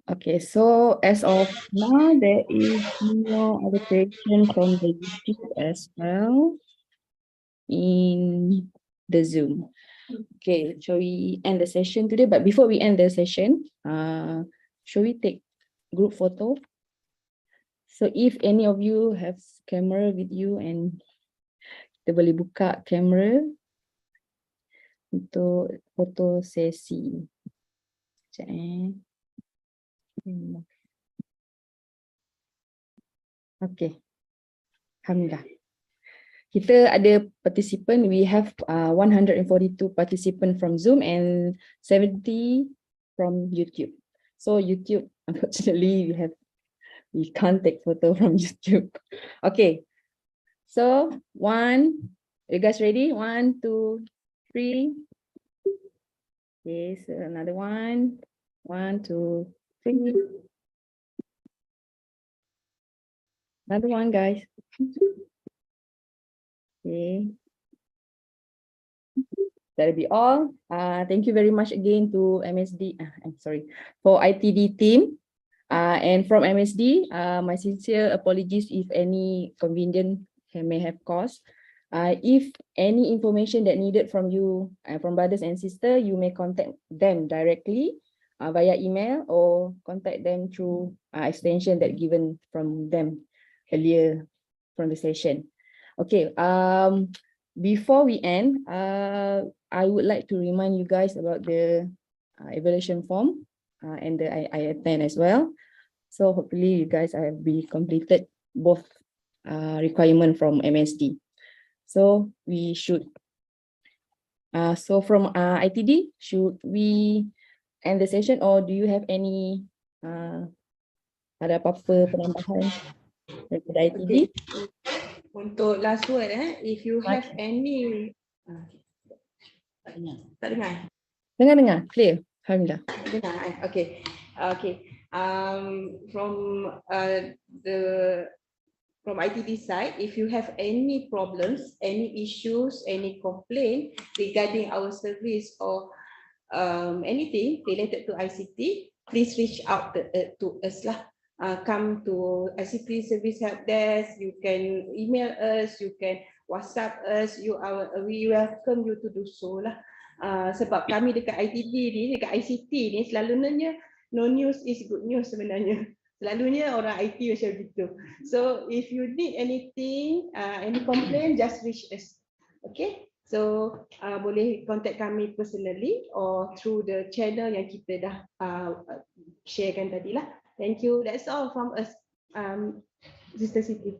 Okay, so as of now, there is no other question from the YouTube as well in the Zoom. Okay, shall we end the session today? But before we end the session, shall we take group photo? So if any of you have camera with you and kita boleh buka kamera untuk foto sesi. Sekejap Okay. Alhamdulillah. Kita ada participant, we have 142 participant from Zoom and 70 from YouTube. So YouTube, unfortunately, we can't take photo from YouTube. Okay. So you guys ready? 1, 2, 3. Okay, so another one. 1, 2, 3. Another one, guys. Okay. That'll be all. Thank you very much again to MSD. I'm sorry, for ITD team. And from MSD, my sincere apologies if any inconvenience may have caused. If any information that needed from you, from brothers and sisters, you may contact them directly via email or contact them through extension that given from them earlier from the session. Okay, before we end, I would like to remind you guys about the evaluation form and the I-10 as well. So hopefully you guys have completed both requirement from MSD. So we should, so from ITD, should we end the session or do you have any, ada apa-apa penambahan daripada ITD? Okay. Untuk last word, if you have any, tak dengar. Dengar, clear. Alhamdulillah. Dengar, okay. From ITD side, if you have any problems, any issues, any complaint regarding our service or anything related to ICT, please reach out to us lah. Come to ICT Service Help Desk, you can email us, you can WhatsApp us, we welcome you to do so lah. Sebab kami dekat ITD ni, dekat ICT ni selalunya no news is good news sebenarnya. Selalunya orang IT macam gitu. So if you need anything, any complaint, just reach us. Okay? So boleh contact kami personally or through the channel yang kita dah sharekan tadi lah. Thank you. That's all from us, Sister Siti.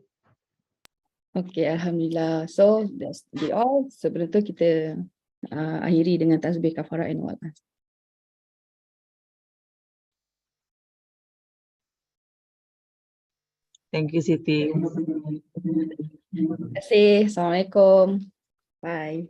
Okay, Alhamdulillah. So that's all. Sebelum tu kita akhiri dengan tasbih kafarah and wa'al. Thank you, Siti. Terima kasih. Assalamualaikum. Bye.